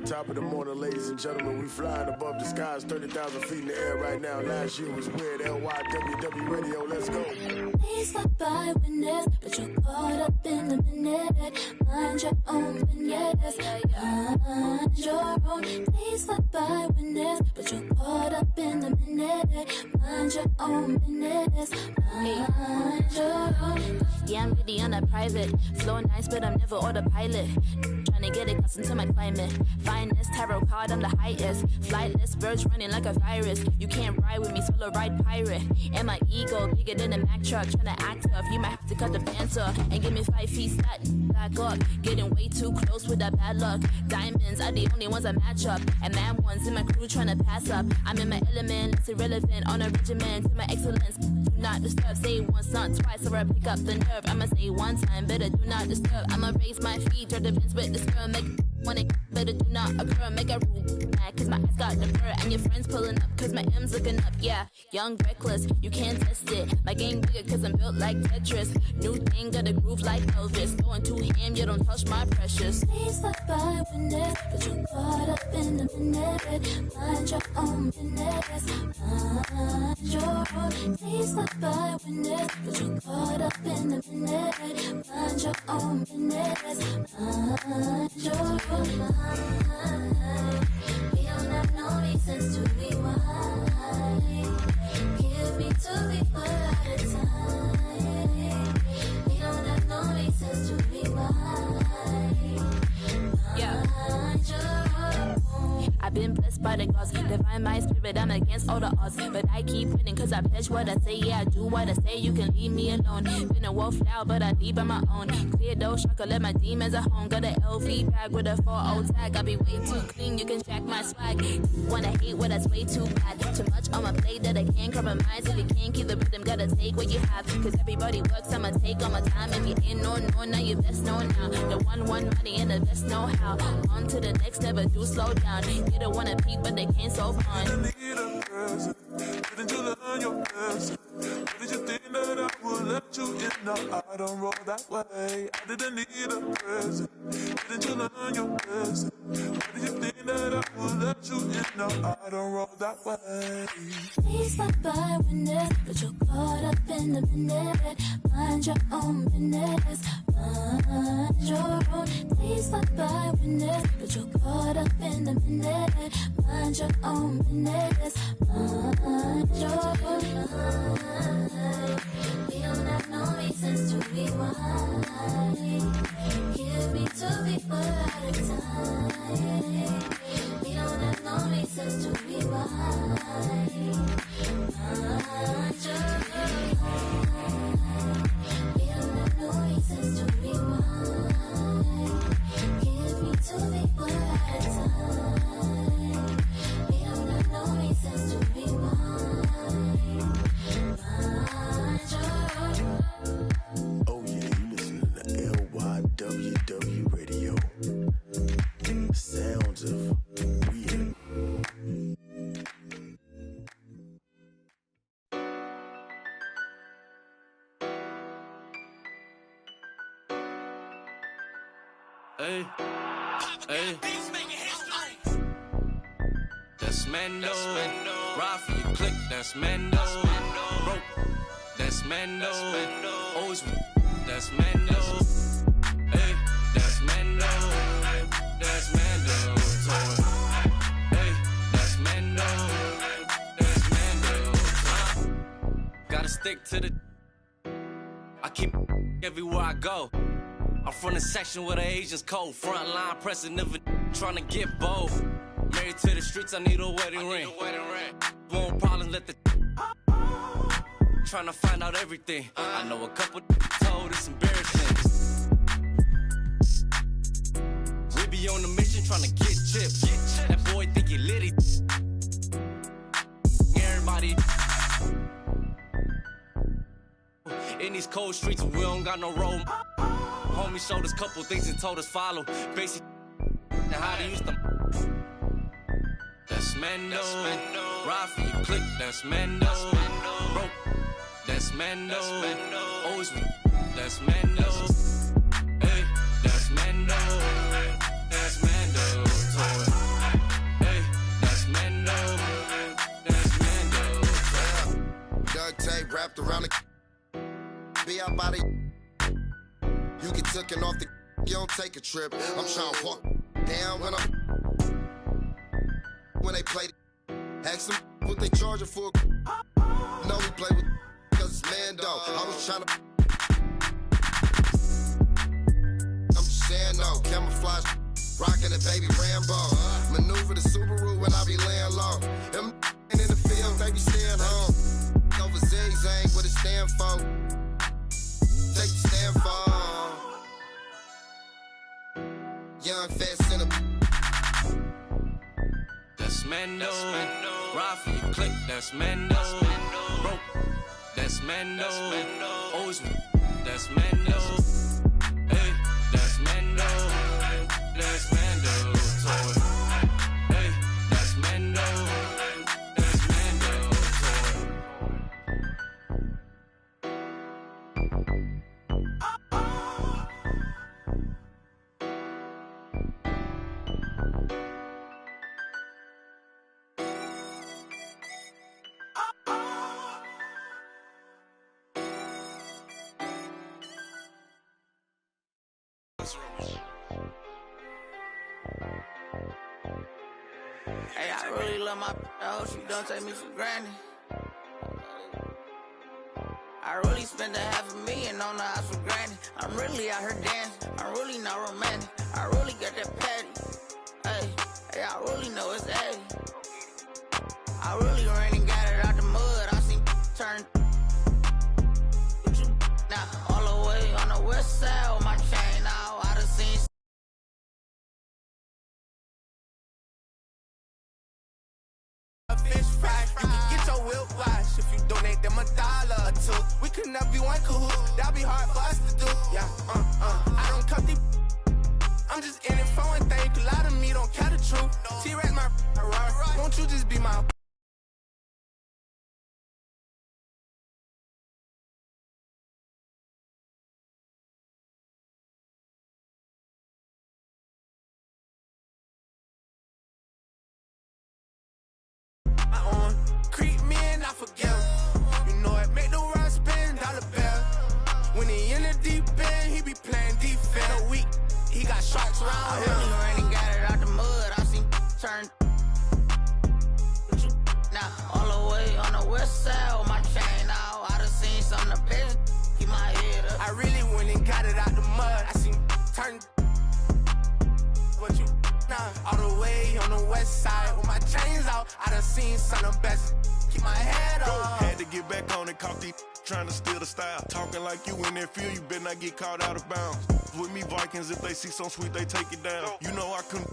Top of the morning, ladies and gentlemen. We flying above the skies, 30,000 feet in the air right now. Last year was weird. LYWW Radio, let's go. Please stop by witness, but you're caught up in the minute. Mind your own business. Mind your own. Please stop by witness, but you're caught up in the minute. Mind your own business. Mind your own. Yeah, I'm really on a private. Flow nice, but I'm never autopilot. Trying to get accustomed to my climate. Finest tarot card, I'm the highest. Flightless birds running like a virus. You can't ride with me, solo ride pirate. And my ego bigger than a Mack truck. Trying to act tough, you might have to cut the pants off. And give me 5 feet flat, back up. Getting way too close with that bad luck. Diamonds are the only ones I match up. And mad ones in my crew trying to pass up. I'm in my element, it's irrelevant. On a regimen to my excellence. Do not disturb, say it once, not twice, or I pick up the nerve. I'ma say one time, better do not disturb. I'ma raise my feet, or the fence with the stir. Make want it, better do not occur. Make a rule, cause my eyes got the fur. And your friends pulling up, cause my M's looking up. Yeah, young, reckless, you can't test it. My game bigger, cause I'm built like Tetris. New thing, got a groove like Elvis. Going too ham, you don't touch my precious. Please stop by witness, but you're caught up in the minute. Mind your own business. Mind your own. Please stop by witness, but you're caught up in the minute. Mind your own business. Mind your own. We don't have no reasons to rewind. Give me 2 people at a time. We don't have no reasons to rewind. Mind your own. I've been blessed by the gods, divine my spirit, I'm against all the odds. But I keep winning cause I pledge what I say, yeah, I do what I say, you can leave me alone. Been a wolf now, but I leave on my own. Clear those shaka, let my demons at home. Got a LV bag with a 4-0 tag, I be way too clean, you can check my swag. Wanna hate what that's way too bad. Too much on my plate that I can't compromise. If you can't keep the rhythm, gotta take what you have. Cause everybody works, I'ma take all my time. If you ain't no, now you best know now. The one money and the best know how. On to the next, never do slow down. You don't wanna peep, but they can't solve on. Didn't you learn your lesson? What did you think that I would let you in? No, I don't roll that way. I didn't need a present. Didn't you learn your lesson? What did you think that I would let you in? No, I don't roll that way. Please stop by witness, but you're caught up in the minute. Mind your own business. Mind your own. Please stop by witness, but you're caught up in the minute. Mind your own business. Mind your own. We don't have no reasons to rewind. Give me 2 people at a time. We don't have no reasons to rewind. Mind your own. We don't have no reasons to rewind. Give me 2 people at a time. We don't have no reasons to rewind. Mind your own. Oh yeah, you listening to LYWW. Hey, hey. That's Mando. Ride for your click, that's Mando. Broke, that's Mando. Always, that's Mando. Hey, that's Mando. That's Mando. Hey, that's Mando. That's Mando. Gotta stick to the. I keep everywhere I go. I'm from the section where the Asians cold. Front line pressing, never trying to get bold. Married to the streets, I need a wedding ring. Won't problems, let the trying to find out everything. I know a couple told it's embarrassing. We be on the mission trying to get chips. That boy think he litty. Everybody in these cold streets, we don't got no road. Homie showed us couple things and told us follow. Basic now how they used to. That's Mando. Ride for your click, that's Mando. Broke, that's Mando. Always, that's Mando. Hey, that's Mando. That's Mando. Hey, that's Mando. That's Mando. Duct tape wrapped around the be out by the. You get taken off the. You don't take a trip. I'm trying to walk down when they play. Ask them what they charging for. No, we play with cause it's Mando. I was trying to. I'm just saying no. Camouflage, rocking the baby Rambo. Maneuver the Subaru when I be laying low. Them in the field, they be staying home. Over zigzag, what it stand for? Take the stand for. Young, fast, in a. That's Mando. Ride for your click, that's Mando. Broke, that's Mando. Always, that's Mando. Hey, that's Mando. That's Mando. Hey, that's Mando. That's Mando. Hey, I really love my hope she don't take me for granted. I really spent $500,000 on the house for granted. I'm really out here dancing. I'm really not romantic. I really got that patty. Hey, I really know it's 80. I really ran and got it out the mud. I seen turn. Now all the way on the west side with my chain out. I done seen. Fish fry, you can get your whip wash if you donate them $1 or $2. We could never be one cahoot, that'll be hard for us to do. Yeah, I don't cut these. I'm just in it for one thing, 'cause a lot of me don't care the truth. T-Rex my right, won't you just be my. Creep me and I forgive. You know it make the run spin dollar bill. When he in the deep end, he be playing defense. A week, he got sharks around him. I really ran and got it out the mud. I seen turn. Now all the way on the west side with my chain out. I done seen some of the best. Keep my head up. I really went and got it out the mud. I seen turn. What you now? All the way on the west side with my chains out. I done seen some of the best. Keep my head up. Had to get back on it, caught these trying to steal the style. Talking like you in that field, you better not get caught out of bounds. With me Vikings, if they see some sweet, they take it down. You know I couldn't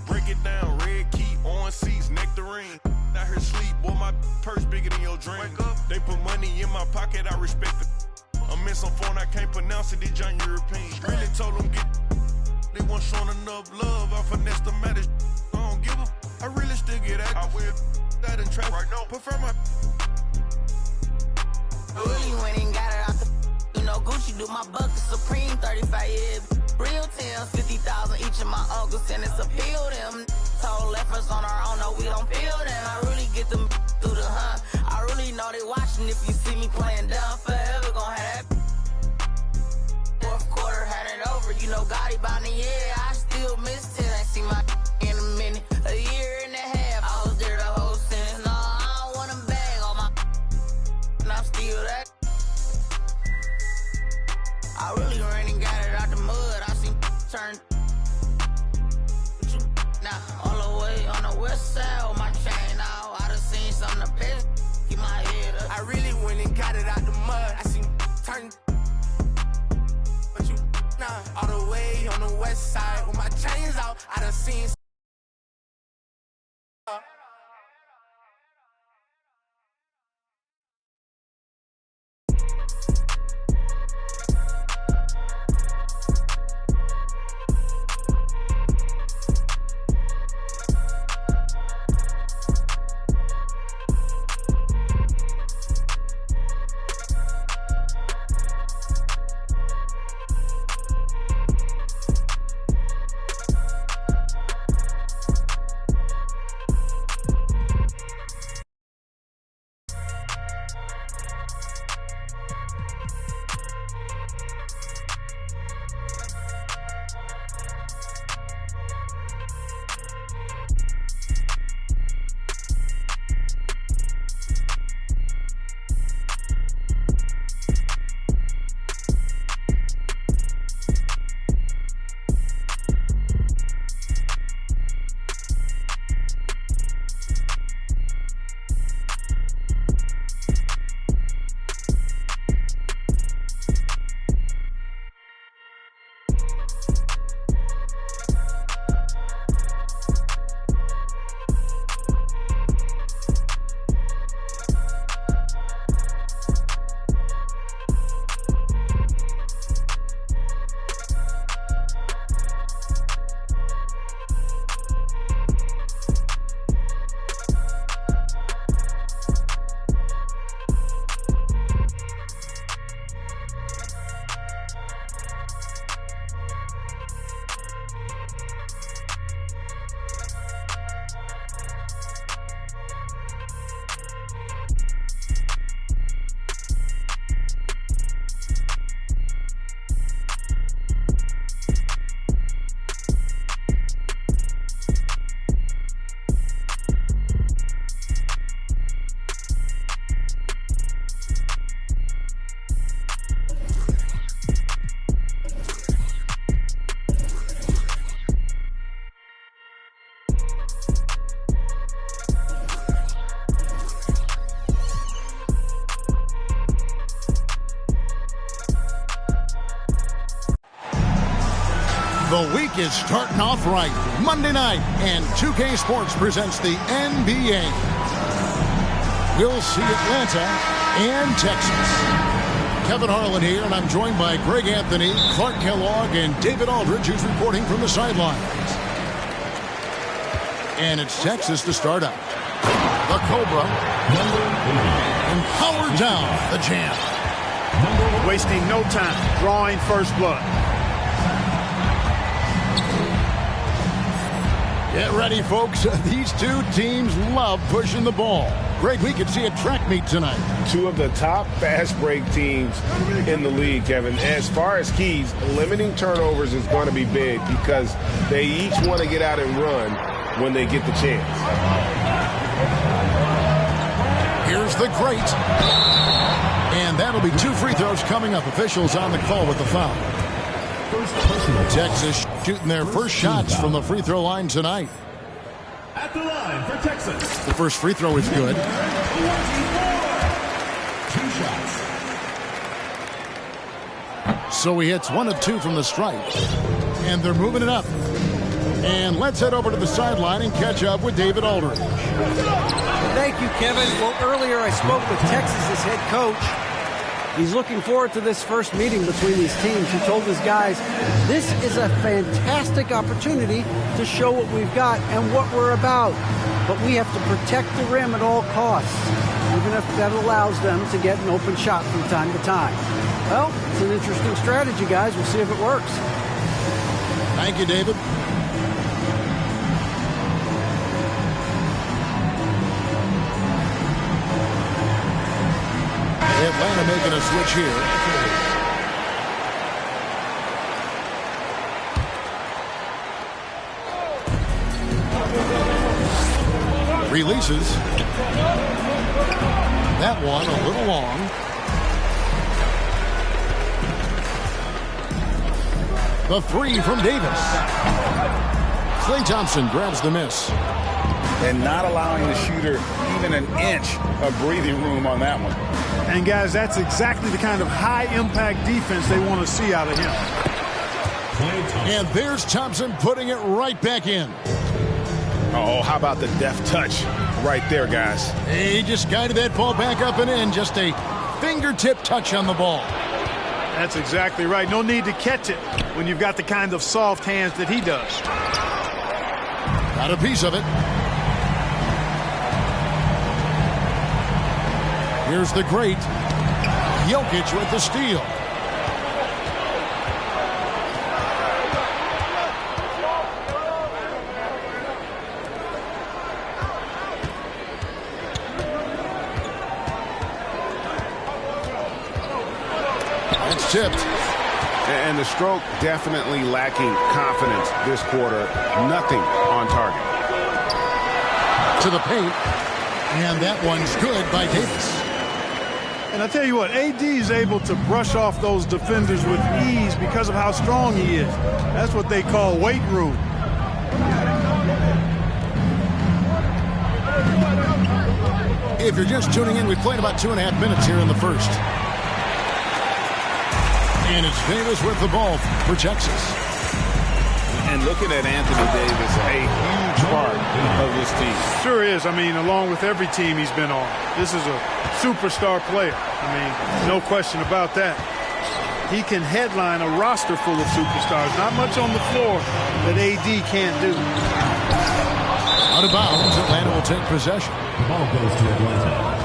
break it down. Red key, orange seats, nectarine. Out here sleep, boy, my purse bigger than your dream. They put money in my pocket, I respect it. I'm in some phone, I can't pronounce it, these John European. Really told them get. They weren't showing enough love, I finessed the matter. I don't give a. I really still get active. I will that in traffic. Right now. Prefer my. Really went and got it out the. You know Gucci do my bucket Supreme 35 years. focus and it's appeal them. Told efforts on our own, no, we don't feel them. I really get them through the hunt. I really know they watching. If you see me playing down, forever gon' have that. Fourth quarter, had it over. You know, Gotti by the year. I still miss it. I see my in a minute, a year and a half. I was there the whole sentence. No, I don't want to bag on my. And I'm still that. I really ran and got it out the mud. I seen turn. Now, all the way on the west side with my chain out. I done seen something the best. Keep my head up. I really went and got it out the mud. I seen turn. But you, nah, all the way on the west side with my chains out. I done seen. The week is starting off right. Monday night, and 2K Sports presents the NBA. We'll see Atlanta and Texas. Kevin Harlan here, and I'm joined by Greg Anthony, Clark Kellogg, and David Aldridge, who's reporting from the sidelines. And it's Texas to start up. The Cobra. And power down the jam. Wasting no time, drawing first blood. Get ready, folks. These two teams love pushing the ball. Greg, we could see a track meet tonight. Two of the top fast break teams in the league, Kevin. As far as keys, limiting turnovers is going to be big because they each want to get out and run when they get the chance. Here's the great. And that'll be 2 free throws coming up. Officials on the call with the foul. Texas shooting their first shots from the free throw line tonight. At the line for Texas. The first free throw is good. 2 shots. So he hits 1 of 2 from the stripe. And they're moving it up. And let's head over to the sideline and catch up with David Aldridge. Thank you, Kevin. Well, earlier I spoke with Texas's head coach. He's looking forward to this first meeting between these teams. He told his guys, this is a fantastic opportunity to show what we've got and what we're about. But we have to protect the rim at all costs, even if that allows them to get an open shot from time to time. Well, it's an interesting strategy, guys. We'll see if it works. Thank you, David. a switch here. Releases. That one a little long. The three from Davis. Klay Thompson grabs the miss. And not allowing the shooter even an inch of breathing room on that one. And, guys, that's exactly the kind of high-impact defense they want to see out of him. And there's Thompson putting it right back in. Oh, how about the deft touch right there, guys? He just guided that ball back up and in. Just a fingertip touch on the ball. That's exactly right. No need to catch it when you've got the kind of soft hands that he does. Got a piece of it. Here's the great Jokic with the steal. It's tipped. And the stroke definitely lacking confidence this quarter. Nothing on target. To the paint. And that one's good by Davis. And I tell you what, AD is able to brush off those defenders with ease because of how strong he is. That's what they call weight room. If you're just tuning in, we've played about 2.5 minutes here in the first. And it's Davis with the ball for Texas. And looking at Anthony Davis, a huge part of this team. Sure is. I mean, along with every team he's been on. This is a superstar player. I mean, no question about that. He can headline a roster full of superstars. Not much on the floor that AD can't do. Out of bounds, Atlanta will take possession. The ball goes to Atlanta.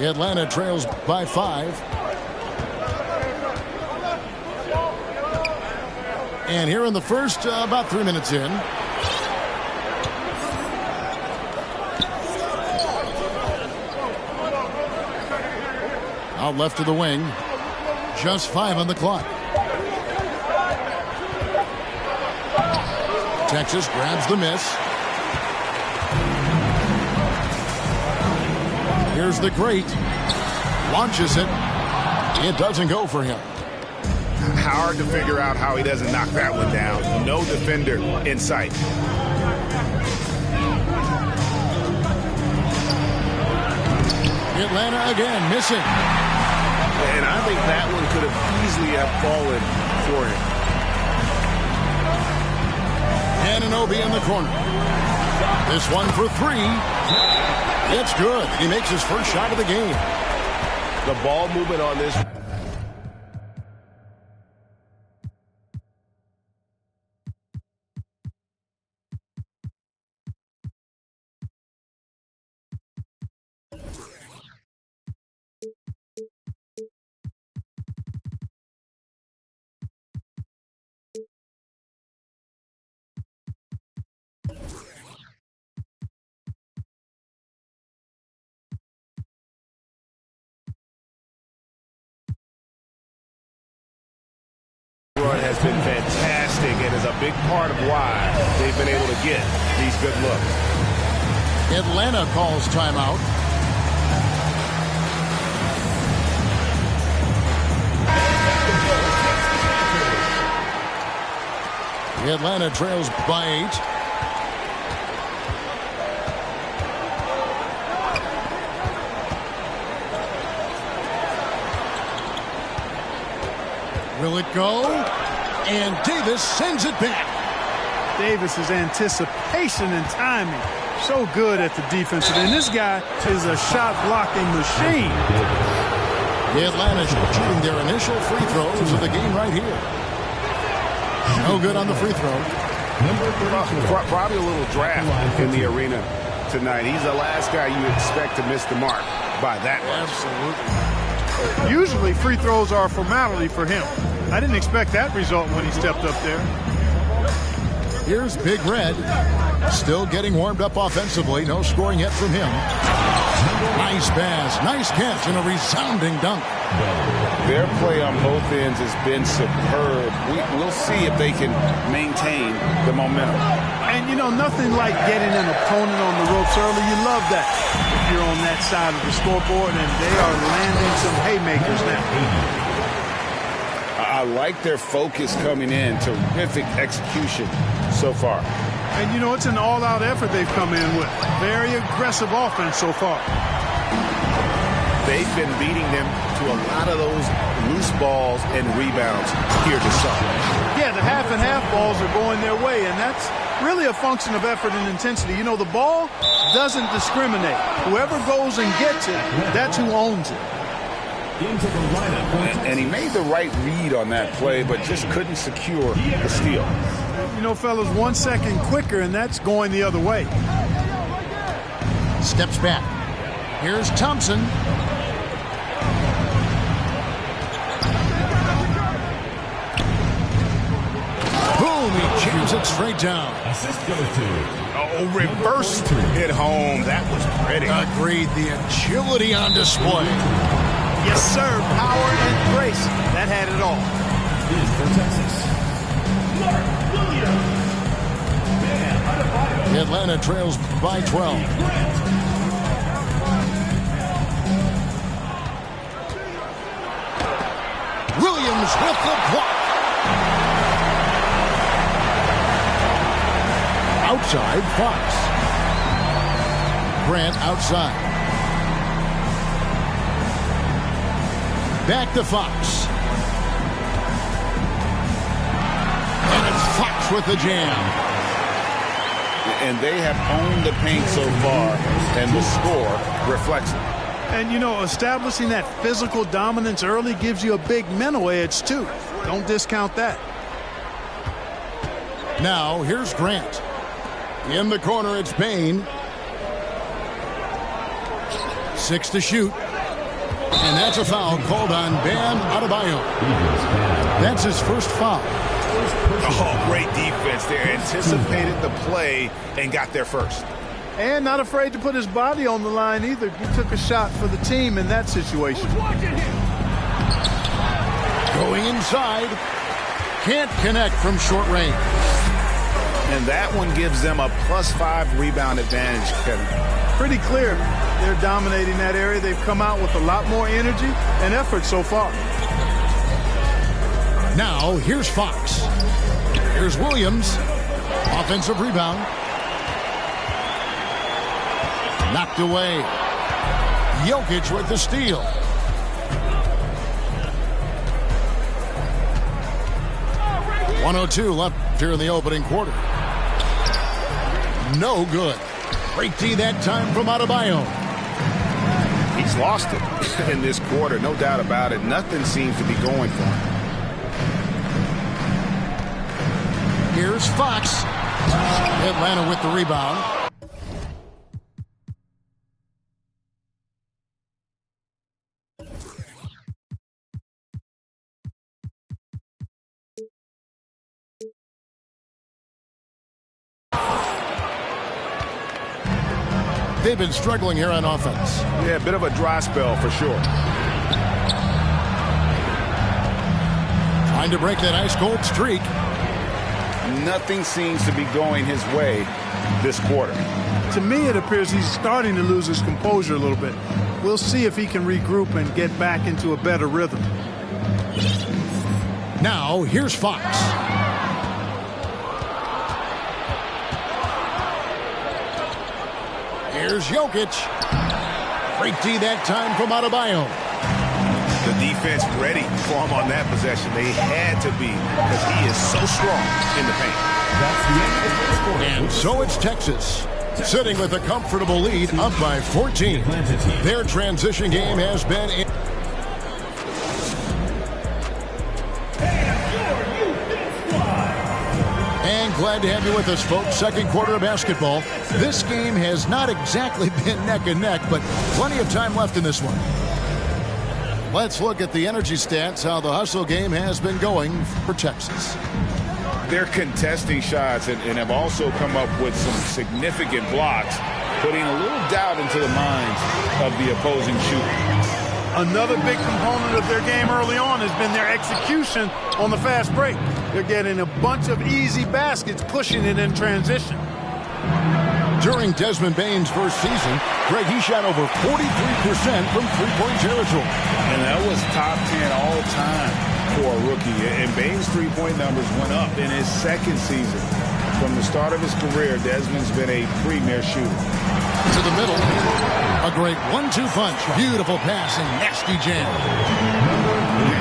Atlanta trails by 5. And here in the first, about 3 minutes in. Out left to the wing. Just 5 on the clock. Texas grabs the miss. Here's the great. Launches it. It doesn't go for him. Hard to figure out how he doesn't knock that one down. No defender in sight. Atlanta again missing. And I think that one could have easily have fallen for him. Anunoby in the corner. This one for 3. It's good. He makes his first shot of the game. The ball movement on this. Run has been fantastic and is a big part of why they've been able to get these good looks. Atlanta calls timeout. Atlanta trails by 8. Will it go? And Davis sends it back. Davis's anticipation and timing. So good at the defensive end. This guy is a shot-blocking machine. The Atlanta shooting their initial free throws of the game right here. No good on the free throw. Probably a little draft in the arena tonight. He's the last guy you expect to miss the mark by that much. Absolutely. Usually free throws are a formality for him. I didn't expect that result when he stepped up there. Here's Big Red. Still getting warmed up offensively. No scoring yet from him. Nice pass. Nice catch and a resounding dunk. Their play on both ends has been superb. We'll see if they can maintain the momentum. And, you know, nothing like getting an opponent on the ropes early. You love that if you're on that side of the scoreboard, and they are landing some haymakers now. I like their focus coming in. Terrific execution so far. And, you know, it's an all-out effort they've come in with. Very aggressive offense so far. They've been beating them to a lot of those loose balls and rebounds here this summer. Yeah, the half-and-half balls are going their way, and that's really a function of effort and intensity. You know, the ball doesn't discriminate. Whoever goes and gets it, that's who owns it. And he made the right read on that play, but just couldn't secure the steal. You know, fellas, 1 second quicker, and that's going the other way. Steps back. Here's Thompson. Boom, he jams it straight down. Assist goes to. Oh, reversed hit home. That was pretty. Agreed. The agility on display. Yes, sir. Power and grace. That had it all. Is for Texas. Atlanta trails by 12. Williams with the block. Outside, Fox. Grant outside. Back to Fox. And it's Fox with the jam. And they have owned the paint so far, and the score reflects it. And, you know, establishing that physical dominance early gives you a big mental edge, too. Don't discount that. Now, here's Grant. In the corner, it's Payne. 6 to shoot. And that's a foul called on Bam Adebayo. That's his first foul. Oh, great defense there. Anticipated the play and got there first. And not afraid to put his body on the line either. He took a shot for the team in that situation. Going inside. Can't connect from short range. And that one gives them a +5 rebound advantage, Kevin. Pretty clear. They're dominating that area. They've come out with a lot more energy and effort so far. Now, here's Fox. Here's Williams. Offensive rebound. Knocked away. Jokic with the steal. .102 left here in the opening quarter. No good. Great D that time from Adebayo. He's lost it in this quarter, no doubt about it. Nothing seems to be going for him. Here's Fox. Atlanta with the rebound. They've been struggling here on offense. Yeah, a bit of a dry spell for sure. Trying to break that ice-cold streak. Nothing seems to be going his way this quarter. To me, it appears he's starting to lose his composure a little bit. We'll see if he can regroup and get back into a better rhythm. Now, here's Fox. Here's Jokic. Great D that time from Adebayo. The defense ready for him on that possession. They had to be because he is so strong in the paint. That's the end of the score. And so it's Texas, sitting with a comfortable lead up by 14. Their transition game has been in. And glad to have you with us, folks. Second quarter of basketball. This game has not exactly been neck and neck, but plenty of time left in this one. Let's look at the energy stats, how the hustle game has been going for Texas. they're contesting shots and have also come up with some significant blocks, putting a little doubt into the minds of the opposing shooter. Another big component of their game early on has been their execution on the fast break. They're getting a bunch of easy baskets, pushing it in transition. During Desmond Bane's first season, Greg, he shot over 43% from three-point territory. And that was top 10 all time for a rookie. And Bane's three-point numbers went up in his second season. From the start of his career, Desmond's been a premier shooter. To the middle. A great 1-2 punch. Beautiful pass and nasty jam.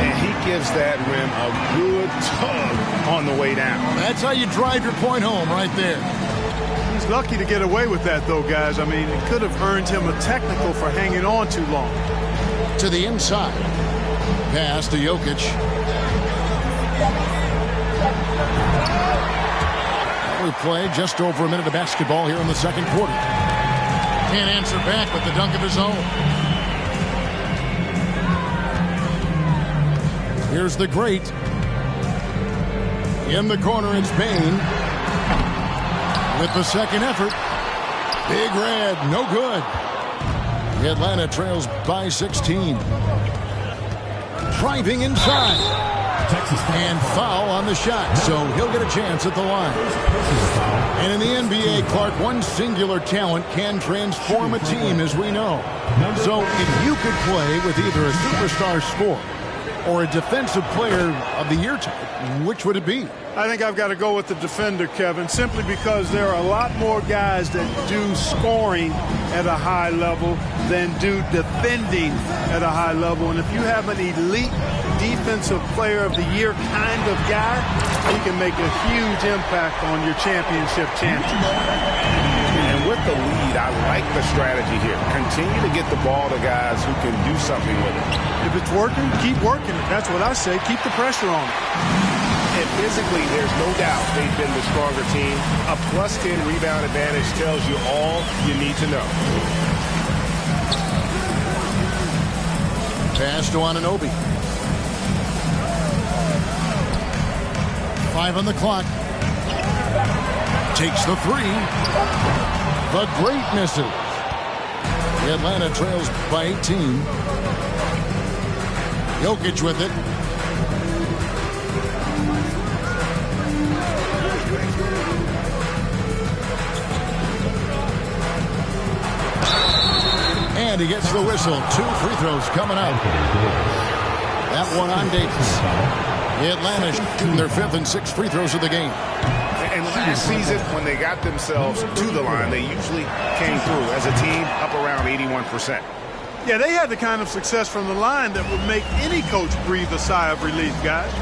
And he gives that rim a good tug on the way down. That's how you drive your point home right there. He's lucky to get away with that, though, guys. I mean, it could have earned him a technical for hanging on too long. To the inside. Pass to Jokic. We play just over a minute of basketball here in the second quarter. Can't answer back with the dunk of his own. Here's the great. In the corner, it's Bane. With the second effort. Big red, no good. Atlanta trails by 16. Driving inside. And foul on the shot, so he'll get a chance at the line. And in the NBA, Clark, one singular talent can transform a team, as we know. So if you could play with either a superstar scorer or a defensive player of the year type, which would it be? I think I've got to go with the defender, Kevin, simply because there are a lot more guys that do scoring at a high level than do defending at a high level. And if you have an elite defensive player of the year kind of guy, he can make a huge impact on your championship chances. And with the lead, I like the strategy here. Continue to get the ball to guys who can do something with it. If it's working, keep working it. That's what I say. Keep the pressure on it. And physically, there's no doubt they've been the stronger team. A +10 rebound advantage tells you all you need to know. Pass to Anunoby. 5 on the clock. Takes the three. The great misses. Atlanta trails by 18. Jokic with it. And he gets the whistle. 2 free throws coming up. That one on Davis. Atlanta shooting their 5th and 6th free throws of the game. And last season, when they got themselves to the line, they usually came through as a team up around 81%. Yeah, they had the kind of success from the line that would make any coach breathe a sigh of relief, guys.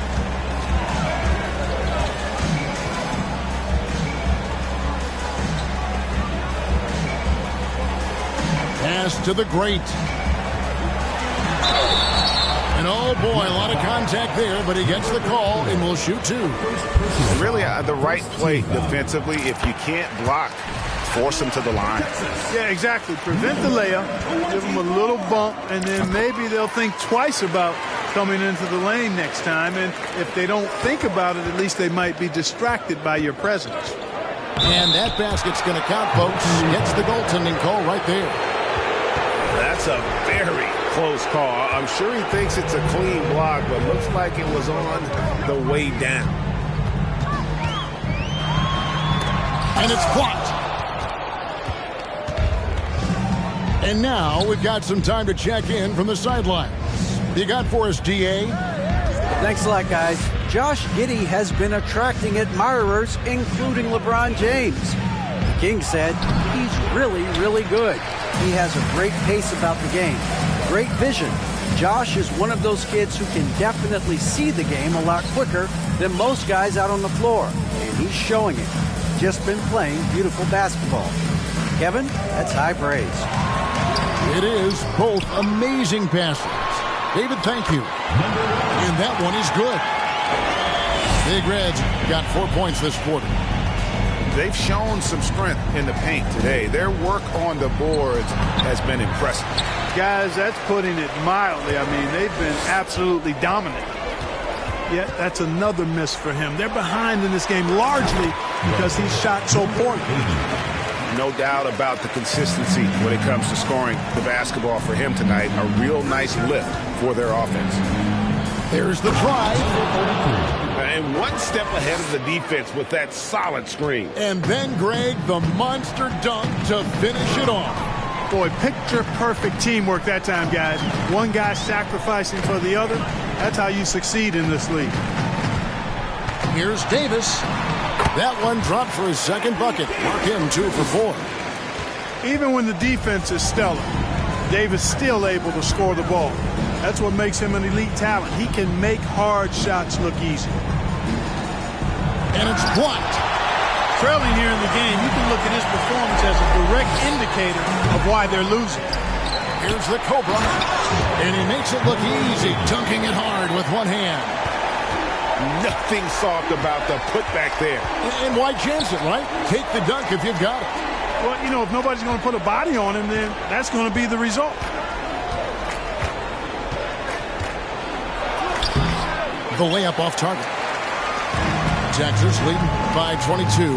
Pass to the great. And oh boy, a lot of contact there, but he gets the call and will shoot 2. Really the right play defensively. If you can't block, force them to the line. Yeah, exactly. Prevent the layup, give them a little bump, and then maybe they'll think twice about coming into the lane next time. And if they don't think about it, at least they might be distracted by your presence. And that basket's going to count, folks. Gets the goaltending call right there. That's a very close call. I'm sure he thinks it's a clean block, but looks like it was on the way down. And it's blocked. And now we've got some time to check in from the sidelines. You got for us, DA? Thanks a lot, guys. Josh Giddey has been attracting admirers, including LeBron James. The King said he's really, really good. He has a great pace about the game, great vision. Josh is one of those kids who can definitely see the game a lot quicker than most guys out on the floor, and he's showing it. Just been playing beautiful basketball. Kevin, that's high praise. It is both amazing passes. David, thank you. And that one is good. Big Reds got 4 points this quarter. They've shown some strength in the paint today. Their work on the boards has been impressive. Guys, that's putting it mildly. I mean, they've been absolutely dominant. Yeah, that's another miss for him. They're behind in this game largely because he shot so poorly. No doubt about the consistency when it comes to scoring the basketball for him tonight. A real nice lift for their offense. There's the try. And one step ahead of the defense with that solid screen. And then, Greg, the monster dunk to finish it off. Boy, picture-perfect teamwork that time, guys. One guy sacrificing for the other. That's how you succeed in this league. Here's Davis. That one dropped for his second bucket. Mark him 2 for 4. Even when the defense is stellar, Davis still able to score the ball. That's what makes him an elite talent. He can make hard shots look easy. And it's blocked. Trailing here in the game, you can look at his performance as a direct indicator of why they're losing. Here's the Cobra. And he makes it look easy, dunking it hard with one hand. Nothing soft about the putback there. And why chance it, right? Take the dunk if you've got it. Well, you know, if nobody's going to put a body on him, then that's going to be the result. The layup off target. Texas leading by 22.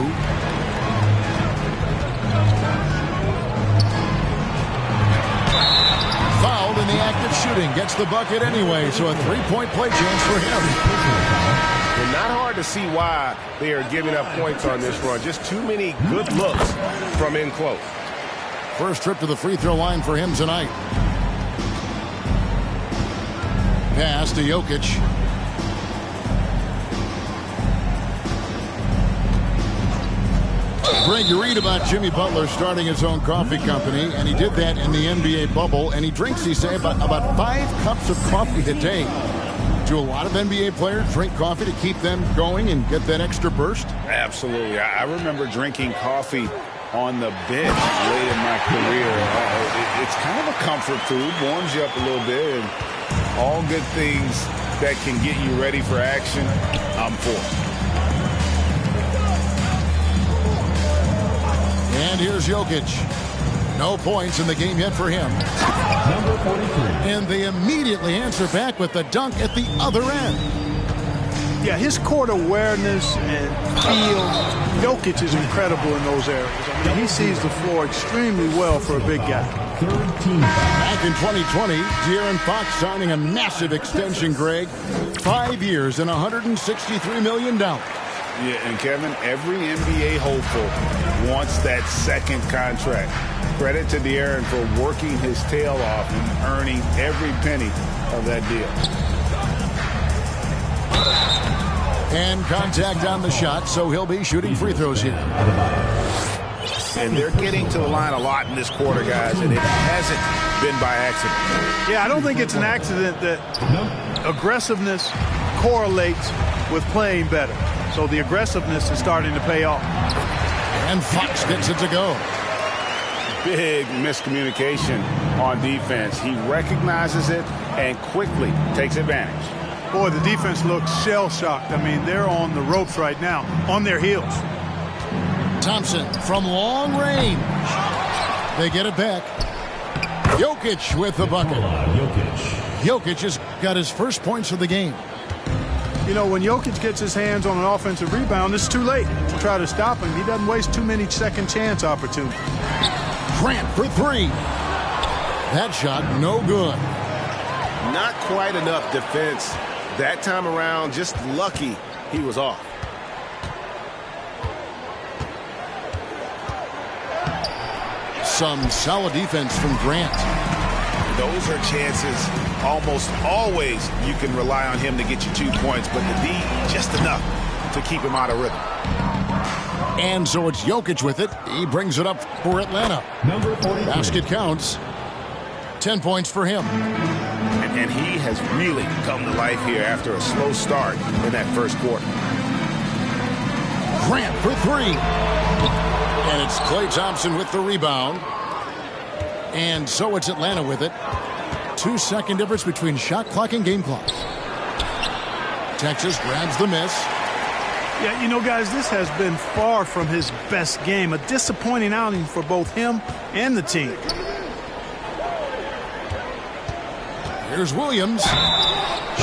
Fouled in the act of shooting. Gets the bucket anyway, so a three-point play chance for him. And not hard to see why they are giving up points on this run. Just too many good looks from in close. First trip to the free throw line for him tonight. Pass to Jokic. Greg, you read about Jimmy Butler starting his own coffee company, and he did that in the NBA bubble, and he drinks, he say, about 5 cups of coffee a day. Do a lot of NBA players drink coffee to keep them going and get that extra burst? Absolutely. I remember drinking coffee on the bench late in my career. It's kind of a comfort food, warms you up a little bit, and all good things that can get you ready for action, I'm for. And here's Jokic. No points in the game yet for him. Number 43. And they immediately answer back with the dunk at the other end. Yeah, his court awareness and feel, Jokic is incredible in those areas. I mean, he sees the floor extremely well for a big guy. Back in 2020, De'Aaron Fox signing a massive extension, Greg. 5 years and $163 million. Yeah, and Kevin, every NBA hopeful wants that second contract. Credit to De'Aaron for working his tail off and earning every penny of that deal. And contact on the shot, so he'll be shooting free throws here. And they're getting to the line a lot in this quarter, guys, and it hasn't been by accident. Yeah, I don't think it's an accident that aggressiveness correlates with playing better. So the aggressiveness is starting to pay off. And Fox gets it to go. Big miscommunication on defense. He recognizes it and quickly takes advantage. Boy, the defense looks shell-shocked. I mean, they're on the ropes right now, on their heels. Thompson from long range. They get it back. Jokic with the bucket. Jokic has got his first points of the game. You know, when Jokic gets his hands on an offensive rebound, it's too late to try to stop him. He doesn't waste too many second chance opportunities. Grant for 3. That shot no good. Not quite enough defense that time around. Just lucky he was off. Some solid defense from Grant. Those are chances almost always you can rely on him to get you 2 points, but the D just enough to keep him out of rhythm. And so it's Jokic with it. He brings it up for Atlanta. Number 43. Basket counts. 10 points for him. And he has really come to life here after a slow start in that first quarter. Grant for 3. And it's Klay Thompson with the rebound. And so it's Atlanta with it. 2-second difference between shot clock and game clock. Texas grabs the miss. Yeah, you know, guys, this has been far from his best game. A disappointing outing for both him and the team. Here's Williams.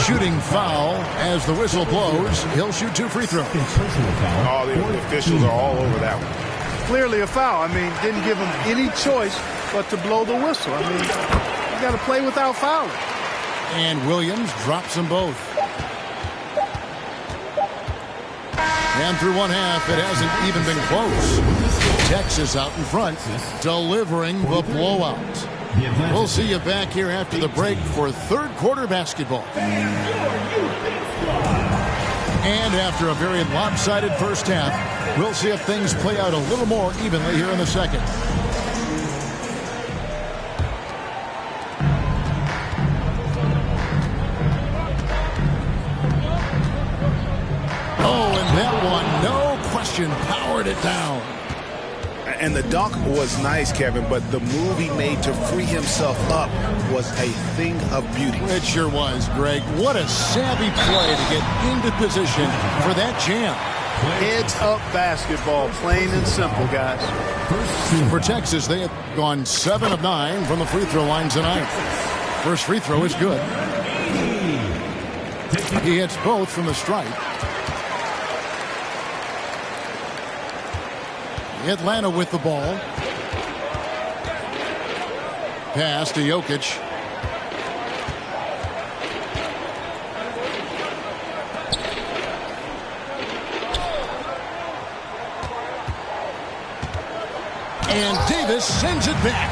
Shooting foul as the whistle blows. He'll shoot 2 free throws. Oh, the officials are all over that one. Clearly a foul. I mean, didn't give him any choice but to blow the whistle. I mean, you got to play without fouling. And Williams drops them both. And through one half, it hasn't even been close. Texas out in front, delivering the blowout. We'll see you back here after the break for third quarter basketball. And after a very lopsided first half, we'll see if things play out a little more evenly here in the second. Oh, and that one, no question, powered it down. And the dunk was nice, Kevin, but the move he made to free himself up was a thing of beauty. It sure was, Greg. What a savvy play to get into position for that jam. Heads-up basketball, plain and simple, guys. For Texas, they have gone 7 of 9 from the free throw line tonight. First free throw is good. He hits both from the stripe. Atlanta with the ball. Pass to Jokic. And Davis sends it back.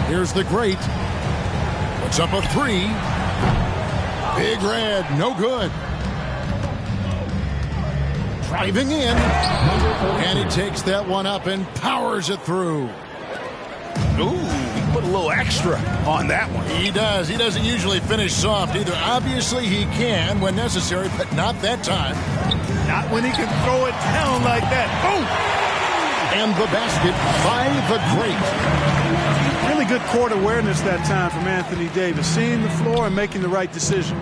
Here's the great. Puts up a 3. Big Red, no good. Driving in, and he takes that one up and powers it through. Ooh, he put a little extra on that one. He does. He doesn't usually finish soft either. Obviously, he can when necessary, but not that time. Not when he can throw it down like that. Boom! And the basket by the great. Really good court awareness that time from Anthony Davis. Seeing the floor and making the right decision.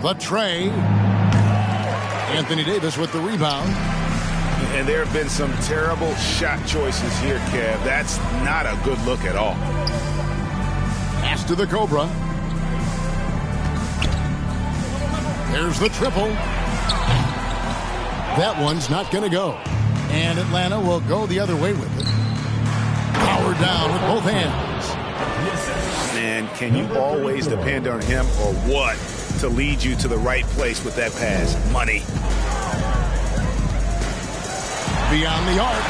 The tray. Anthony Davis with the rebound. And there have been some terrible shot choices here, Kev. That's not a good look at all. Pass to the Cobra. There's the triple. That one's not going to go. And Atlanta will go the other way with it. Powered down with both hands. Man, can you always depend on him or what to lead you to the right place with that pass? Money. Beyond the arc.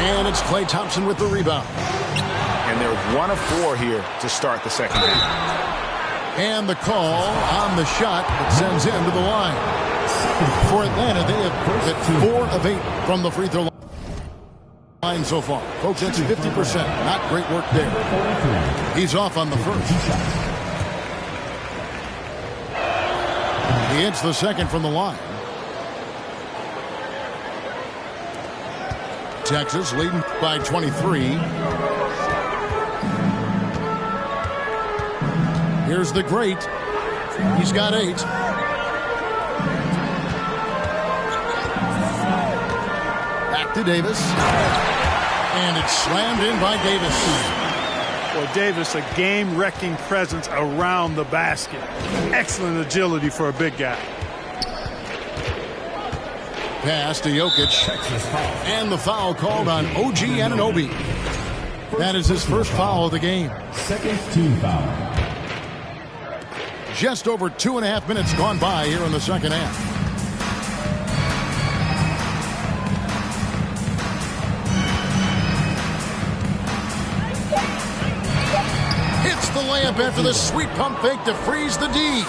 And it's Klay Thompson with the rebound. And they're 1 of 4 here to start the second half. And the call on the shot that sends him to the line. For Atlanta, they have hit 4 of 8 from the free throw line so far. Folks, that's 50%. Not great work there. He's off on the first. He hits the second from the line. Texas leading by 23. Here's the great. He's got 8. Back to Davis. And it's slammed in by Davis. Boy, Davis, a game-wrecking presence around the basket. Excellent agility for a big guy. Pass to Jokic. And the foul called on OG Anunoby. That is his first foul of the game. Second team foul. Just over 2.5 minutes gone by here in the second half. Hits the layup after the sweet pump fake to freeze the D.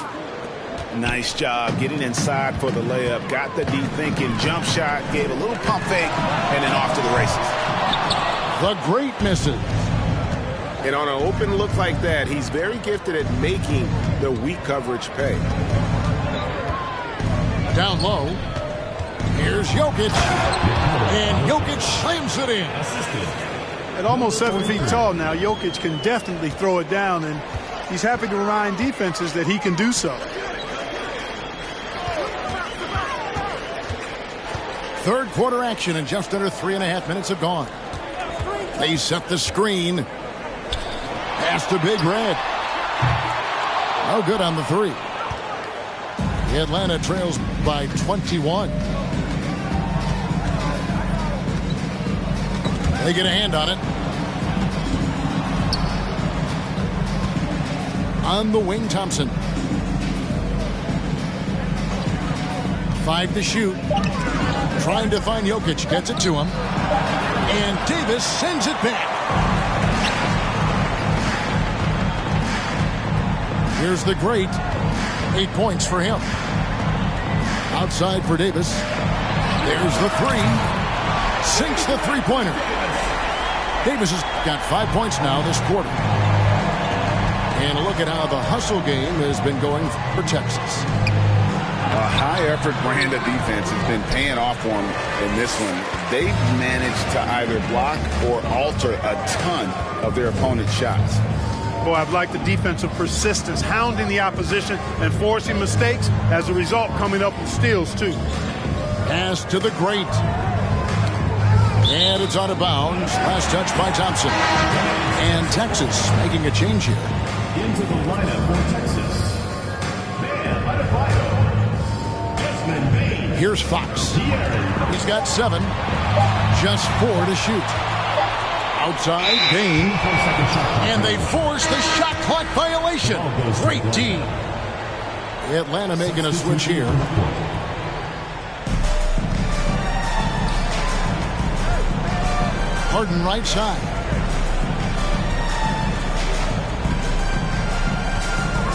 Nice job getting inside for the layup. Got the D thinking. Jump shot. Gave a little pump fake. And then off to the races. The great misses. And on an open look like that, he's very gifted at making the weak coverage pay. Down low. Here's Jokic. And Jokic slams it in. At almost 7 feet tall now, Jokic can definitely throw it down, and he's happy to remind defenses that he can do so. Third quarter action, and just under 3.5 minutes have gone. They set the screen. Pass to Big Red. No good on the three. Atlanta trails by 21. They get a hand on it. On the wing, Thompson. 5 to shoot. Trying to find Jokic. Gets it to him. And Davis sends it back. Here's the great. 8 points for him. Outside for Davis. There's the three. Sinks the three-pointer. Davis has got 5 points now this quarter. And a look at how the hustle game has been going for Texas. A high-effort brand of defense has been paying off for them in this one. They've managed to either block or alter a ton of their opponent's shots. Boy, I've liked the defensive persistence, hounding the opposition and forcing mistakes. As a result, coming up with steals, too. Pass to the great. And it's out of bounds. Last touch by Thompson. And Texas making a change here. Into the lineup for Texas. Here's Fox. He's got 7. Just 4 to shoot. Outside, Bain. And they force the shot clock violation. Great D. Atlanta making a switch here. Harden right side.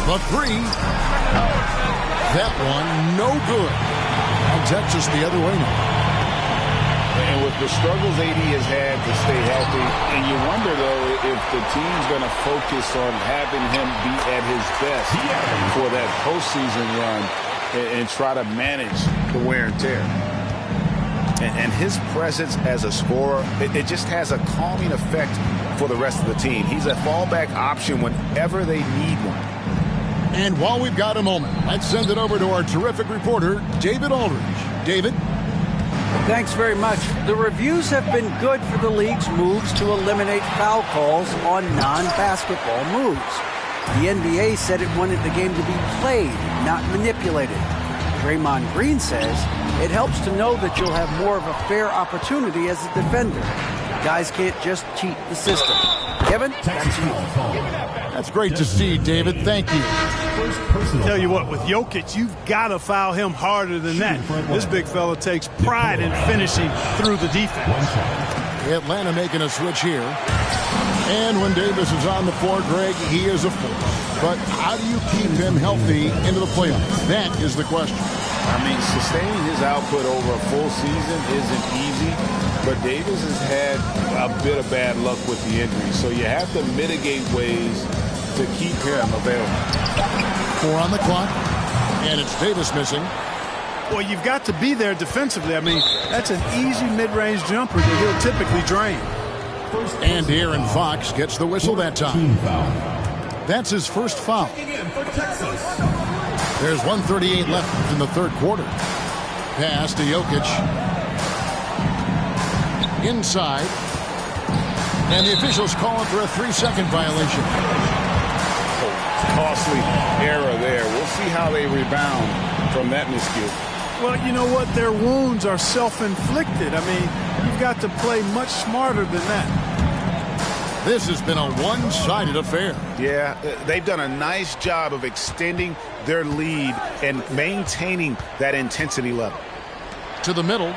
The three. That one, no good. And Texas the other way now. And with the struggles AD has had to stay healthy, and you wonder, though, if the team's going to focus on having him be at his best for that postseason run and try to manage the wear and tear. And his presence as a scorer, it just has a calming effect for the rest of the team. He's a fallback option whenever they need one. And while we've got a moment, let's send it over to our terrific reporter, David Aldridge. David? Thanks very much. The reviews have been good for the league's moves to eliminate foul calls on non-basketball moves. The NBA said it wanted the game to be played, not manipulated. Draymond Green says it helps to know that you'll have more of a fair opportunity as a defender. Guys can't just cheat the system. Kevin, back to you. That's great to see, David. Thank you. Tell you what, with Jokic, you've got to foul him harder than that. This big fella takes pride in finishing through the defense. Atlanta making a switch here. And when Davis is on the floor, Greg, he is a force. But how do you keep him healthy into the playoffs? That is the question. I mean, sustaining his output over a full season isn't easy, but Davis has had a bit of bad luck with the injury, so you have to mitigate ways to keep him available. 4 on the clock, and it's Davis missing. Well, you've got to be there defensively. I mean, that's an easy mid-range jumper that he'll typically drain. And Aaron Fox gets the whistle that time. That's his first foul. There's 1:38 left in the third quarter. Pass to Jokic. Inside. And the officials call it for a 3-second violation. Costly error there. We'll see how they rebound from that miscue. Well, you know what? Their wounds are self-inflicted. I mean, you've got to play much smarter than that. This has been a one-sided affair. Yeah, they've done a nice job of extending their lead and maintaining that intensity level. To the middle.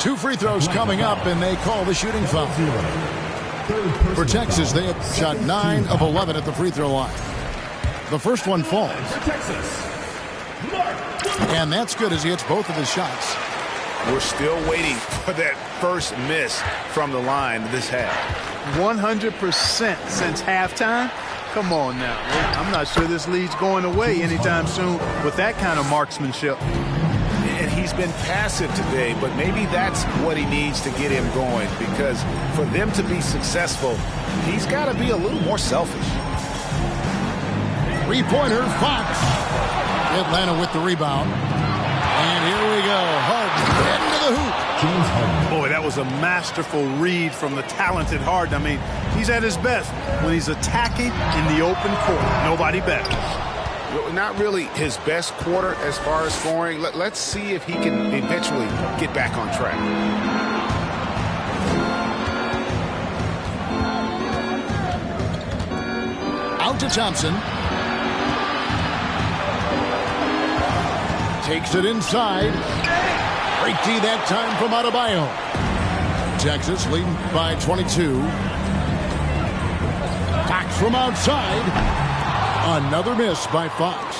2 free throws coming up, and they call the shooting foul. For Texas, they have shot 9 of 11 at the free throw line. The first one falls. And that's good as he hits both of his shots. We're still waiting for that first miss from the line this half. 100% since halftime? Come on now. I'm not sure this lead's going away anytime soon with that kind of marksmanship. And he's been passive today, but maybe that's what he needs to get him going, because for them to be successful, he's got to be a little more selfish. 3-pointer, Fox. Atlanta with the rebound. And here we go. James Harden. Boy, that was a masterful read from the talented Harden. I mean, he's at his best when he's attacking in the open court. Nobody better. Not really his best quarter as far as scoring. Let's see if he can eventually get back on track. Out to Thompson. Takes it inside. Great D that time from Adebayo. Texas leading by 22. Fox from outside. Another miss by Fox.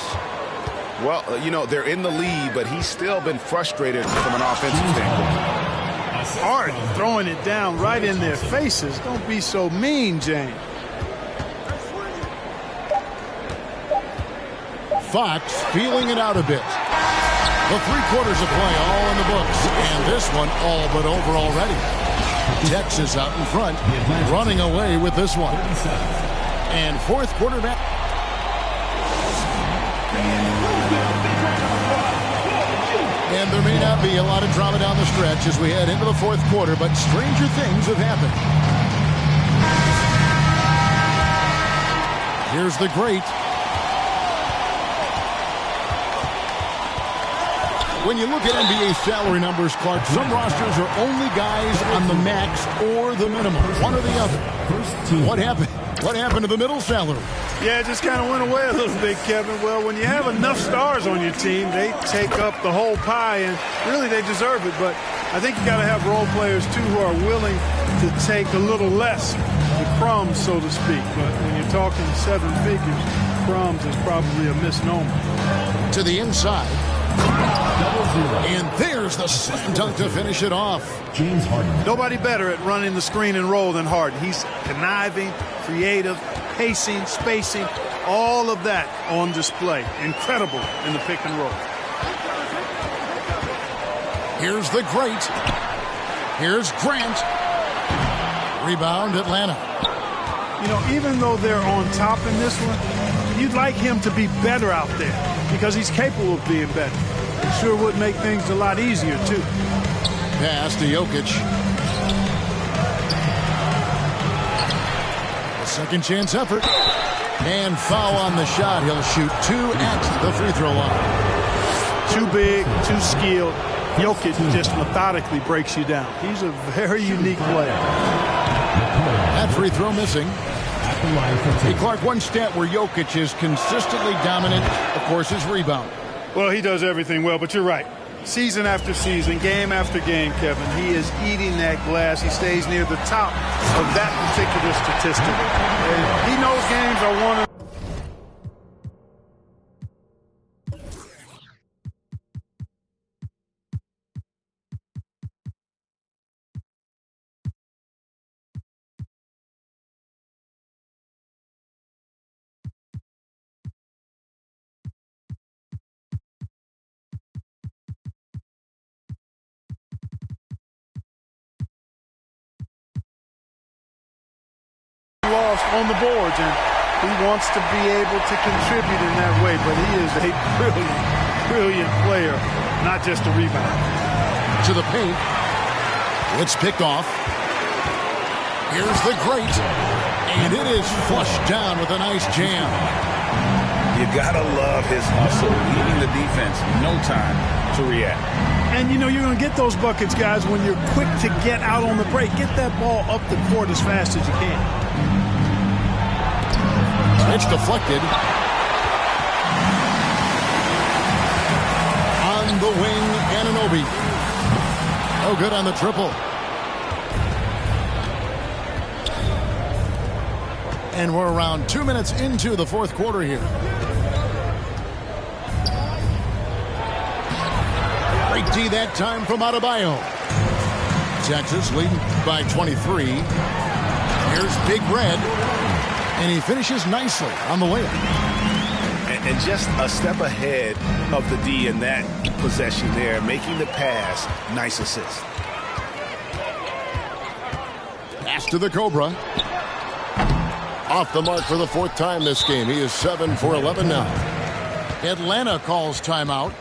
Well, you know, they're in the lead, but he's still been frustrated from an offensive standpoint. Harden throwing it down right in their faces. Don't be so mean, James. Fox feeling it out a bit. The 3 quarters of play all in the books, and this one all but over already. Texas out in front, running away with this one. And fourth quarter back. And there may not be a lot of drama down the stretch as we head into the fourth quarter, but stranger things have happened. Here's the great. When you look at NBA salary numbers, Clark, some rosters are only guys on the max or the minimum, one or the other. What happened? What happened to the middle salary? Yeah, it just kind of went away a little bit, Kevin. Well, when you have enough stars on your team, they take up the whole pie, and really they deserve it. But I think you got to have role players, too, who are willing to take a little less, the crumbs, so to speak. But when you're talking 7 figures, crumbs is probably a misnomer. To the inside. And there's the slam dunk to finish it off. James Harden. Nobody better at running the screen and roll than Harden. He's conniving, creative, pacing, spacing, all of that on display. Incredible in the pick and roll. Here's the great. Here's Grant. Rebound, Atlanta. You know, even though they're on top in this one, you'd like him to be better out there because he's capable of being better. It sure would make things a lot easier, too. Pass to Jokic. A second chance effort. And foul on the shot. He'll shoot 2 at the free throw line. Too big, too skilled. Jokic just methodically breaks you down. He's a very unique player. That free throw missing. Hey, Clark, one stat where Jokic is consistently dominant, of course, is rebound. Well, he does everything well, but you're right. Season after season, game after game, Kevin, he is eating that glass. He stays near the top of that particular statistic. And he knows games are won. Lost on the boards, and he wants to be able to contribute in that way, but he is a brilliant player, not just a rebounder. To the paint. It's picked off. Here's the great, and it is flushed down with a nice jam. You gotta love his hustle, leaving the defense no time to react. And, you know, you're going to get those buckets, guys, when you're quick to get out on the break. Get that ball up the court as fast as you can. It's deflected. On the wing, Anunoby. Oh, good on the triple. And we're around 2 minutes into the fourth quarter here. Great D that time from Adebayo. Texas leading by 23. Here's Big Red. And he finishes nicely on the layup. And just a step ahead of the D in that possession there, making the pass. Nice assist. Pass to the Cobra. Off the mark for the 4th time this game. He is 7 for 11 now. Atlanta calls timeout.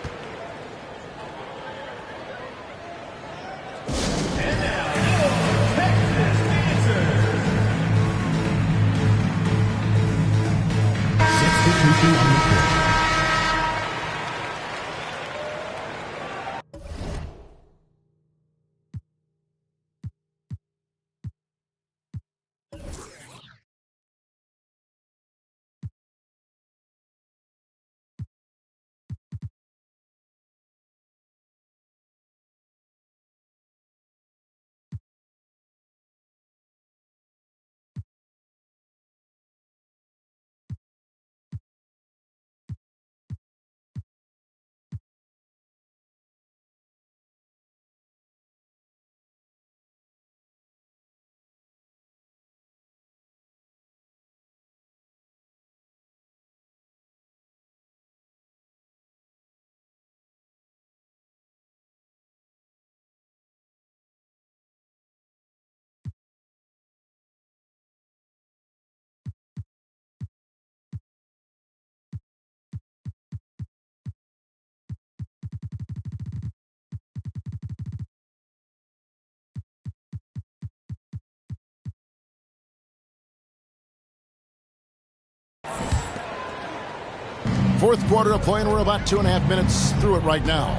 Fourth quarter of play, and we're about 2.5 minutes through it right now.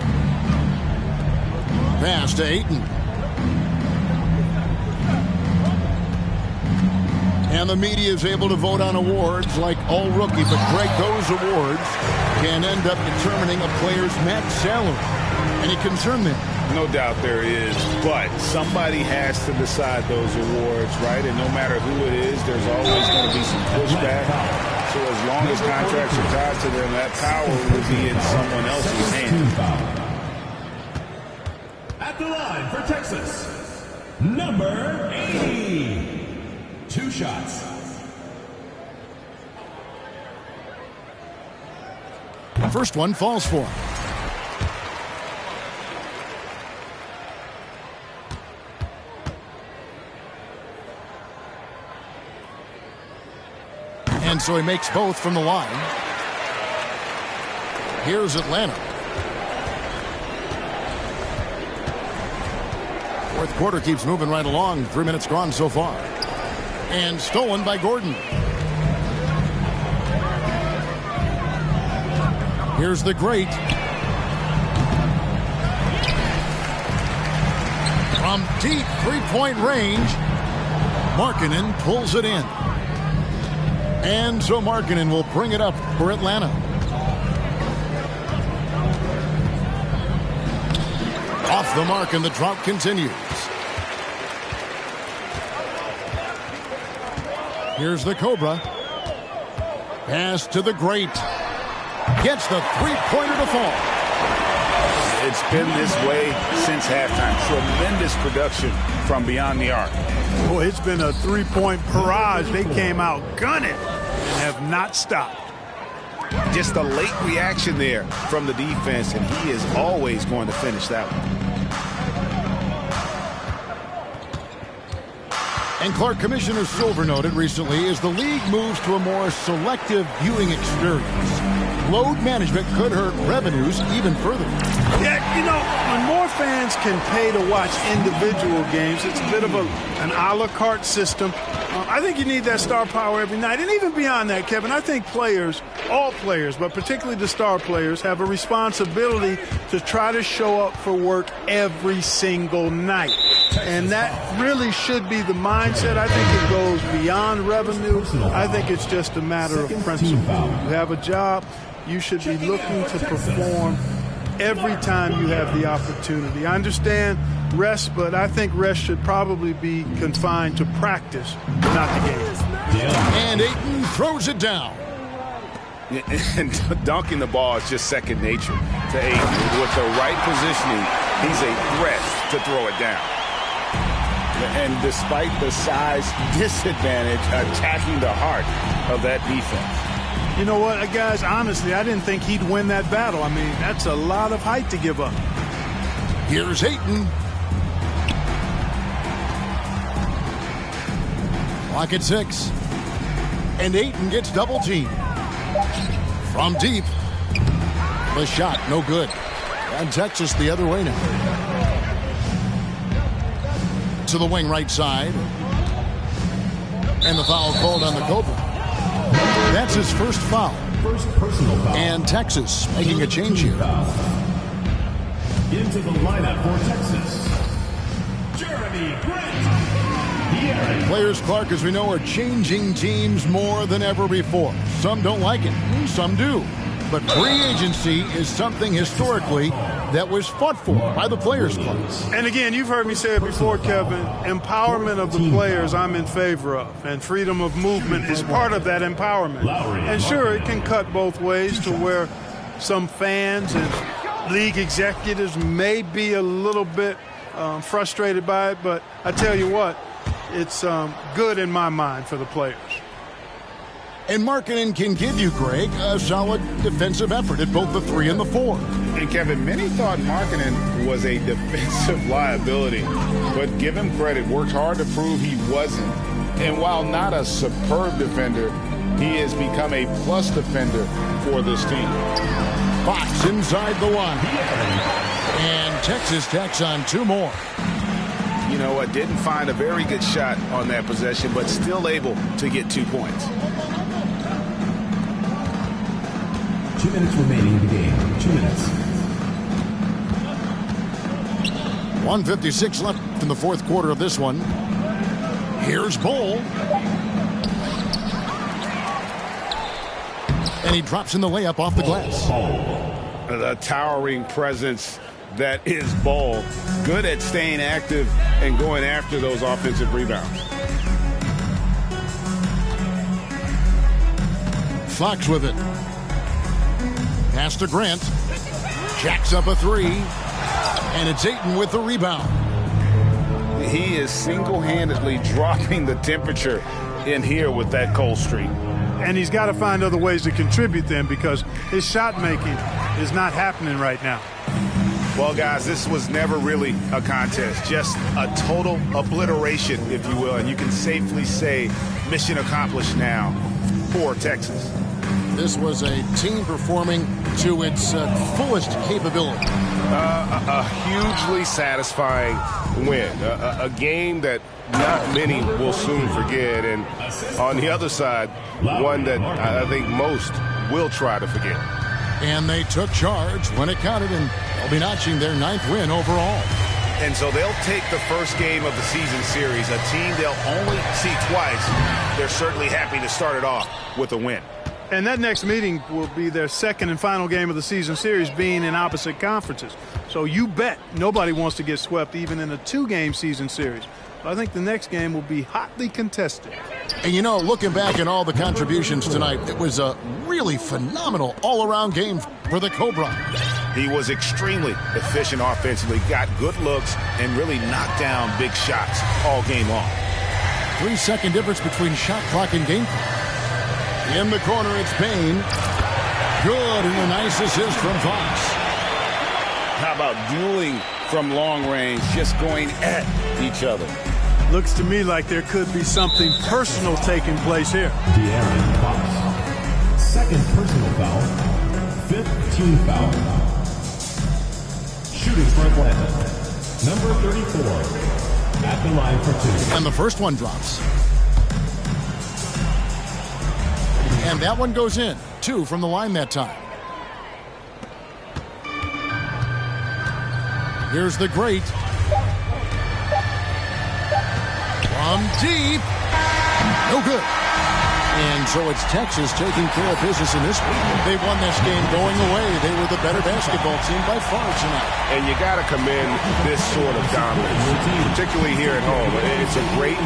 Pass to Ayton. And the media is able to vote on awards like all rookie. But, Greg, those awards can end up determining a player's max salary. Any concern there? No doubt there is, but somebody has to decide those awards, right? And no matter who it is, there's always going to be some pushback. So as long as contracts are tied to them, that power will be in someone else's hands. At the line for Texas, number 80. 2 shots. First one falls for him. And so he makes both from the line. Here's Atlanta. Fourth quarter keeps moving right along. 3 minutes gone so far. And stolen by Gordon. Here's the great. From deep three-point range, Markkanen pulls it in. And so Markkanen will bring it up for Atlanta. Off the mark, and the drought continues. Here's the Cobra. Pass to the great. Gets the three-pointer to fall. It's been this way since halftime. Tremendous production from beyond the arc. Boy, it's been a three-point barrage. They came out gunning and have not stopped. Just a late reaction there from the defense, and he is always going to finish that one. And Clark, Commissioner Silver noted recently, as the league moves to a more selective viewing experience, load management could hurt revenues even further. Yeah, you know, when more fans can pay to watch individual games, it's a bit of an a la carte system. I think you need that star power every night. And even beyond that, Kevin, I think players, all players, but particularly the star players, have a responsibility to try to show up for work every single night. And that really should be the mindset. I think it goes beyond revenue. I think it's just a matter of principle. You have a job, you should be looking to perform every time you have the opportunity. I understand rest, but I think rest should probably be confined to practice, not the game. And Ayton throws it down. And dunking the ball is just second nature to Ayton. With the right positioning, he's a threat to throw it down. And despite the size disadvantage, attacking the heart of that defense. You know what, guys, honestly, I didn't think he'd win that battle. I mean, that's a lot of height to give up. Here's Ayton. Clock at 6. And Ayton gets double teamed. From deep. The shot, no good. And Texas the other way now. To the wing right side. And the foul called on the Cobra. That's his first foul. First personal foul. And Texas making a change here. Into the lineup for Texas, Jeremy Grant. Players, Clark, as we know, are changing teams more than ever before. Some don't like it, some do. But free agency is something historically that was fought for by the Players Club. And again, you've heard me say it before, Kevin, empowerment of the players I'm in favor of. And freedom of movement is part of that empowerment. And sure, it can cut both ways to where some fans and league executives may be a little bit frustrated by it. But I tell you what, it's good in my mind for the players. And Markkanen can give you, Greg, a solid defensive effort at both the 3 and the 4. And Kevin, many thought Markkanen was a defensive liability, but give him credit, worked hard to prove he wasn't. And while not a superb defender, he has become a plus defender for this team. Fox inside the line. And Texas tacks on 2 more. You know what, didn't find a very good shot on that possession, but still able to get 2 points. 2 minutes remaining in the game. 2 minutes. 1:56 left in the fourth quarter of this one. Here's Bull. And he drops in the layup off the glass. The towering presence that is Bull. Good at staying active and going after those offensive rebounds. Fox with it. Pass to Grant. Jacks up a three. And it's Ayton with the rebound. He is single-handedly dropping the temperature in here with that cold streak. And he's got to find other ways to contribute then, because his shot making is not happening right now. Well, guys, this was never really a contest, just a total obliteration, if you will. And you can safely say mission accomplished now for Texas. This was a team performing to its fullest capability. A hugely satisfying win. A game that not many will soon forget. And on the other side, one that I think most will try to forget. And they took charge when it counted, and they'll be notching their 9th win overall. And so they'll take the first game of the season series, a team they'll only see twice. They're certainly happy to start it off with a win. And that next meeting will be their second and final game of the season series, being in opposite conferences. So you bet nobody wants to get swept even in a 2-game season series. I think the next game will be hotly contested. And you know, looking back at all the contributions tonight, it was a really phenomenal all-around game for the Cobra. He was extremely efficient offensively, got good looks, and really knocked down big shots all game long. 3-second difference between shot clock and game clock. In the corner, it's Payne. Good, and a nice assist from Fox. How about dueling from long range, just going at each other? Looks to me like there could be something personal taking place here. De'Aaron Fox. Second personal foul. 5th team foul. Shooting for Atlanta. Number 34. At the line for 2. And the first one drops. And that one goes in. 2 from the line that time. Here's the great. From deep. No good. And so it's Texas taking care of business in this one. They won this game going away. They were the better basketball team by far tonight. And you got to commend this sort of dominance, particularly here at home. It's a great...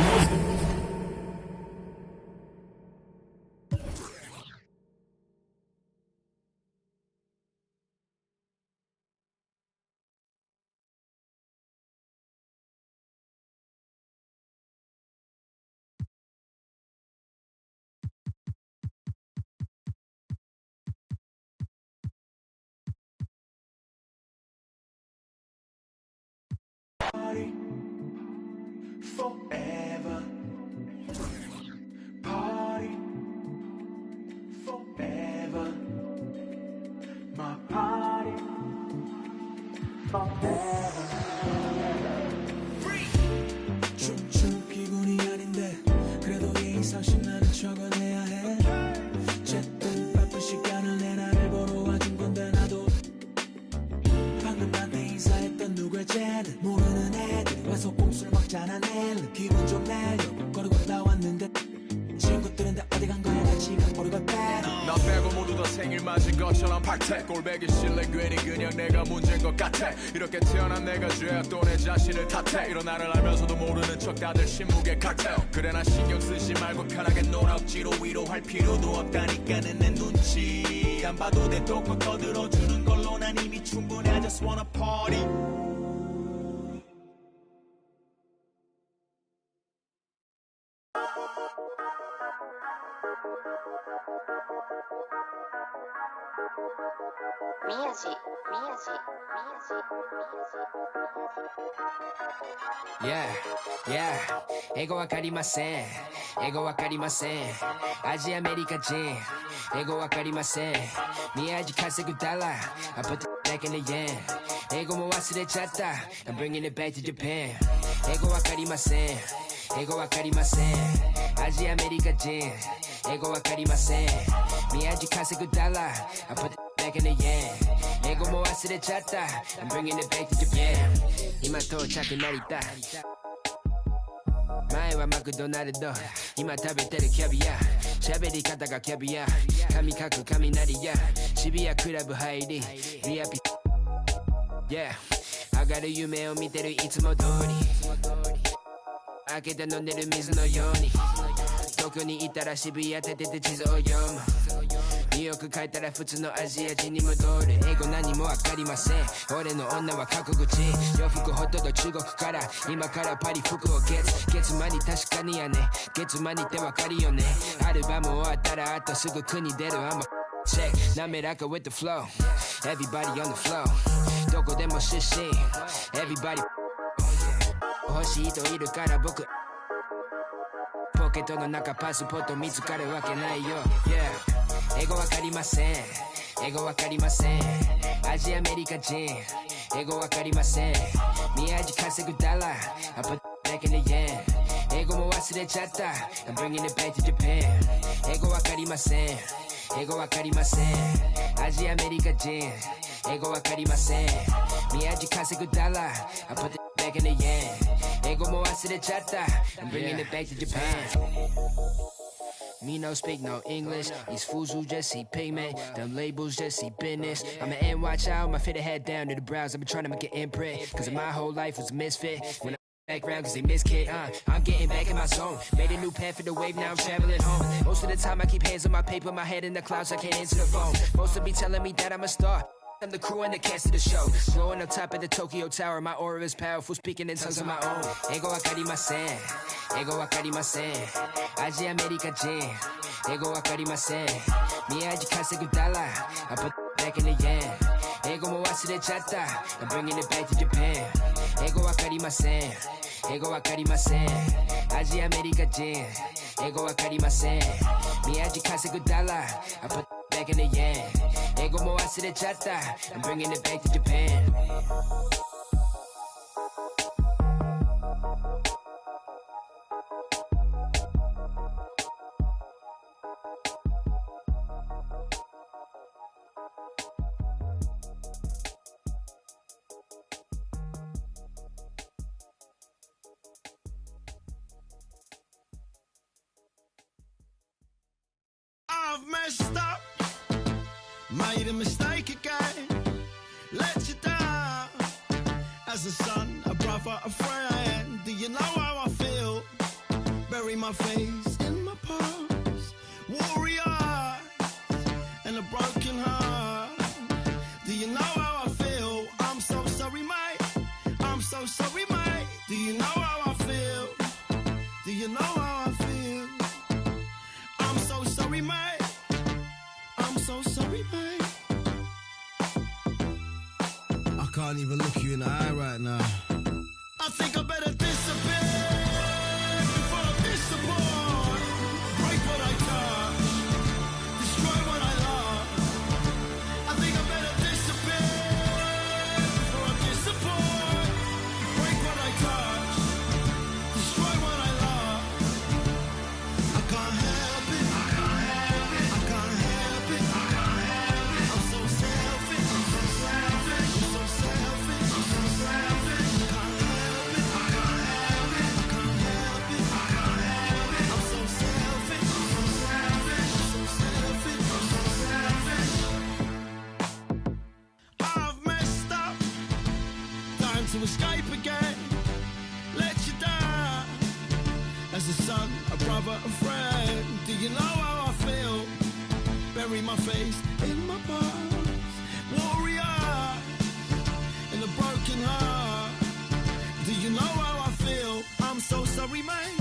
Forever. Party forever. My party forever. 춤춘 기분이 아닌데 그래도 예의상식 나는 적어내야 해. 어쨌든 바쁜 시간을 내 나를 보러 와준 건데 나도 방금 나한테 인사했던 누굴지는 모르는 애들이 와서 꼼수를 먹잖아. 내일은 기분 좀 내려고 걸어 나왔는데 친구들은 다 어디 간 거야. 나 지금 모르고 빼. 나 빼고 모두 다 생일 맞은 것처럼 박태. 꼴배기 싫래 괜히 그냥 내가 문제인 것 같아. 이렇게 태어난 내가 죄야 또 내 자신을 탓해. 이런 나를 알면서도 모르는 척 다들 신무게 칵테일. 그래 나 신경 쓰지 말고 편하게 놀아. 억지로 위로할 필요도 없다니까는 내 눈치 안 봐도 돼. 또고 떠들어주는 걸로 난 이미 충분해. I just wanna party. Yeah, 英語わかりません。英語わかりません。アジアメリカ人。英語わかりません。宮地稼ぐダラ。I put the back in the yen。英語も忘れちゃった。I'm bringing it back to Japan。英語わかりません。英語わかりません。アジアメリカ人。英語わかりません。宮地稼ぐダラ。I put the back in the yen.英語も忘れちゃった I'm bringing it back to Japan 今到着成田前はマクドナルド今食べてるキャビア喋り方がキャビア髪かく雷や渋谷クラブ入りリアピ Yeah 上がる夢を見てるいつも通り開けて飲んでる水のように東京にいたら渋谷ててて地図を読むニューヨーク帰ったら普通のアジア人に戻る英語何もわかりません俺の女は過去口洋服ほとんど中国から今からパリ服を月間に確かにやね月間にってわかるよねアルバム終わったらあとすぐ国出る I'm a check 滑らか with the flow Everybody on the flow どこでも出身 Everybody 欲しい人いるから僕ポケットの中パスポート見つかるわけないよ Yeah 英語わかりません英語わかりませんアジアアメリカ人英語わかりません宮地稼ぐダラ I put back in the yen 英語も忘れちゃった I'm bringing it back to Japan 英語わかりません英語わかりませんアジアアメリカ人英語わかりません宮地稼ぐダラ I put back in the yen 英語も忘れちゃった I'm bringing it back to Japan Me no speak no English. These fools who just see pigment. Them labels just see business. I'm an NY child, my fit head down to the brows. I've been trying to make an imprint. Cause my whole life was a misfit. When I background cause they miss kid, I'm getting back in my zone. Made a new path for the wave, now I'm traveling home. Most of the time I keep hands on my paper, my head in the clouds, I can't answer the phone. Most of be telling me that I'm a star. I'm the crew and the cast of the show. Glowing on top of the Tokyo Tower. My aura is powerful, speaking in tongues of my own. 英語わかりません英語わかりませんアジアアメリカ人英語わかりません宮地稼ぐダラ I put back in the yen 英語も忘れちゃった I'm bringing it back to Japan 英語わかりません英語わかりませんアジアアメリカ人英語わかりません宮地稼ぐダラ I put back in the yen 英語も忘れちゃった I'm bringing it back to Japan I've messed up, made a mistake again, let you down. As a son, a brother, a friend, do you know how I feel? Bury my face in my past, warrior, and a broken heart. Do you know how I feel? I'm so sorry, mate. I'm so sorry, mate. Do you know how I feel? Do you know how I feel? I'm so sorry, mate. I'm so sorry, mate. I can't even look you in the eye right now. I think I better disappear before I disappoint. Break what I touch, destroy what I love. I think I better disappear before I disappoint. Break what I touch, destroy what I love. I can't help it. I can't help it. I can't help it. I can't help it. I'm so selfish. I'm so selfish. I'm so selfish. I'm so selfish. I can't help it. I can't help it. I can't help it. I can't help it. I'm so selfish. I'm so selfish. I'm so selfish. I'm so selfish. I've messed up. Time to escape again. Let you down. As a son, a brother, a friend, do you know how I feel? Bury my face in my past, warrior, in a broken heart. Do you know how I feel? I'm so sorry, man.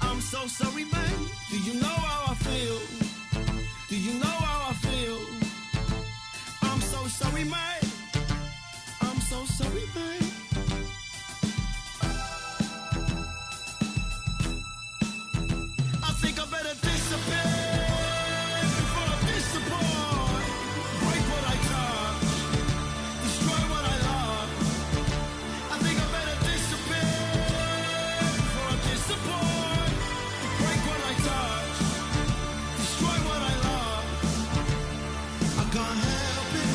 I'm so sorry, man. Do you know how I feel? Do you know how I feel? I'm so sorry, man. I'm so sorry, man. I think I better disappear before I disappoint. Break what I touch, destroy what I love. I think I better disappear before I disappoint. Break what I touch, destroy what I love. I can't help it.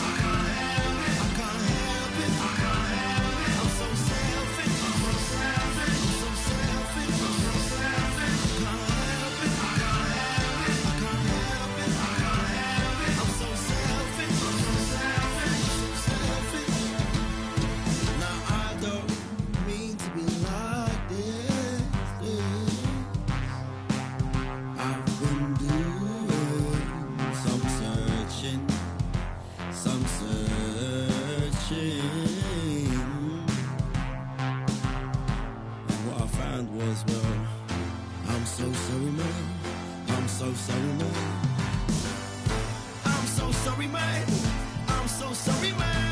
mind was, well, I'm so sorry, man. I'm so sorry, man. I'm so sorry, man. I'm so sorry, man.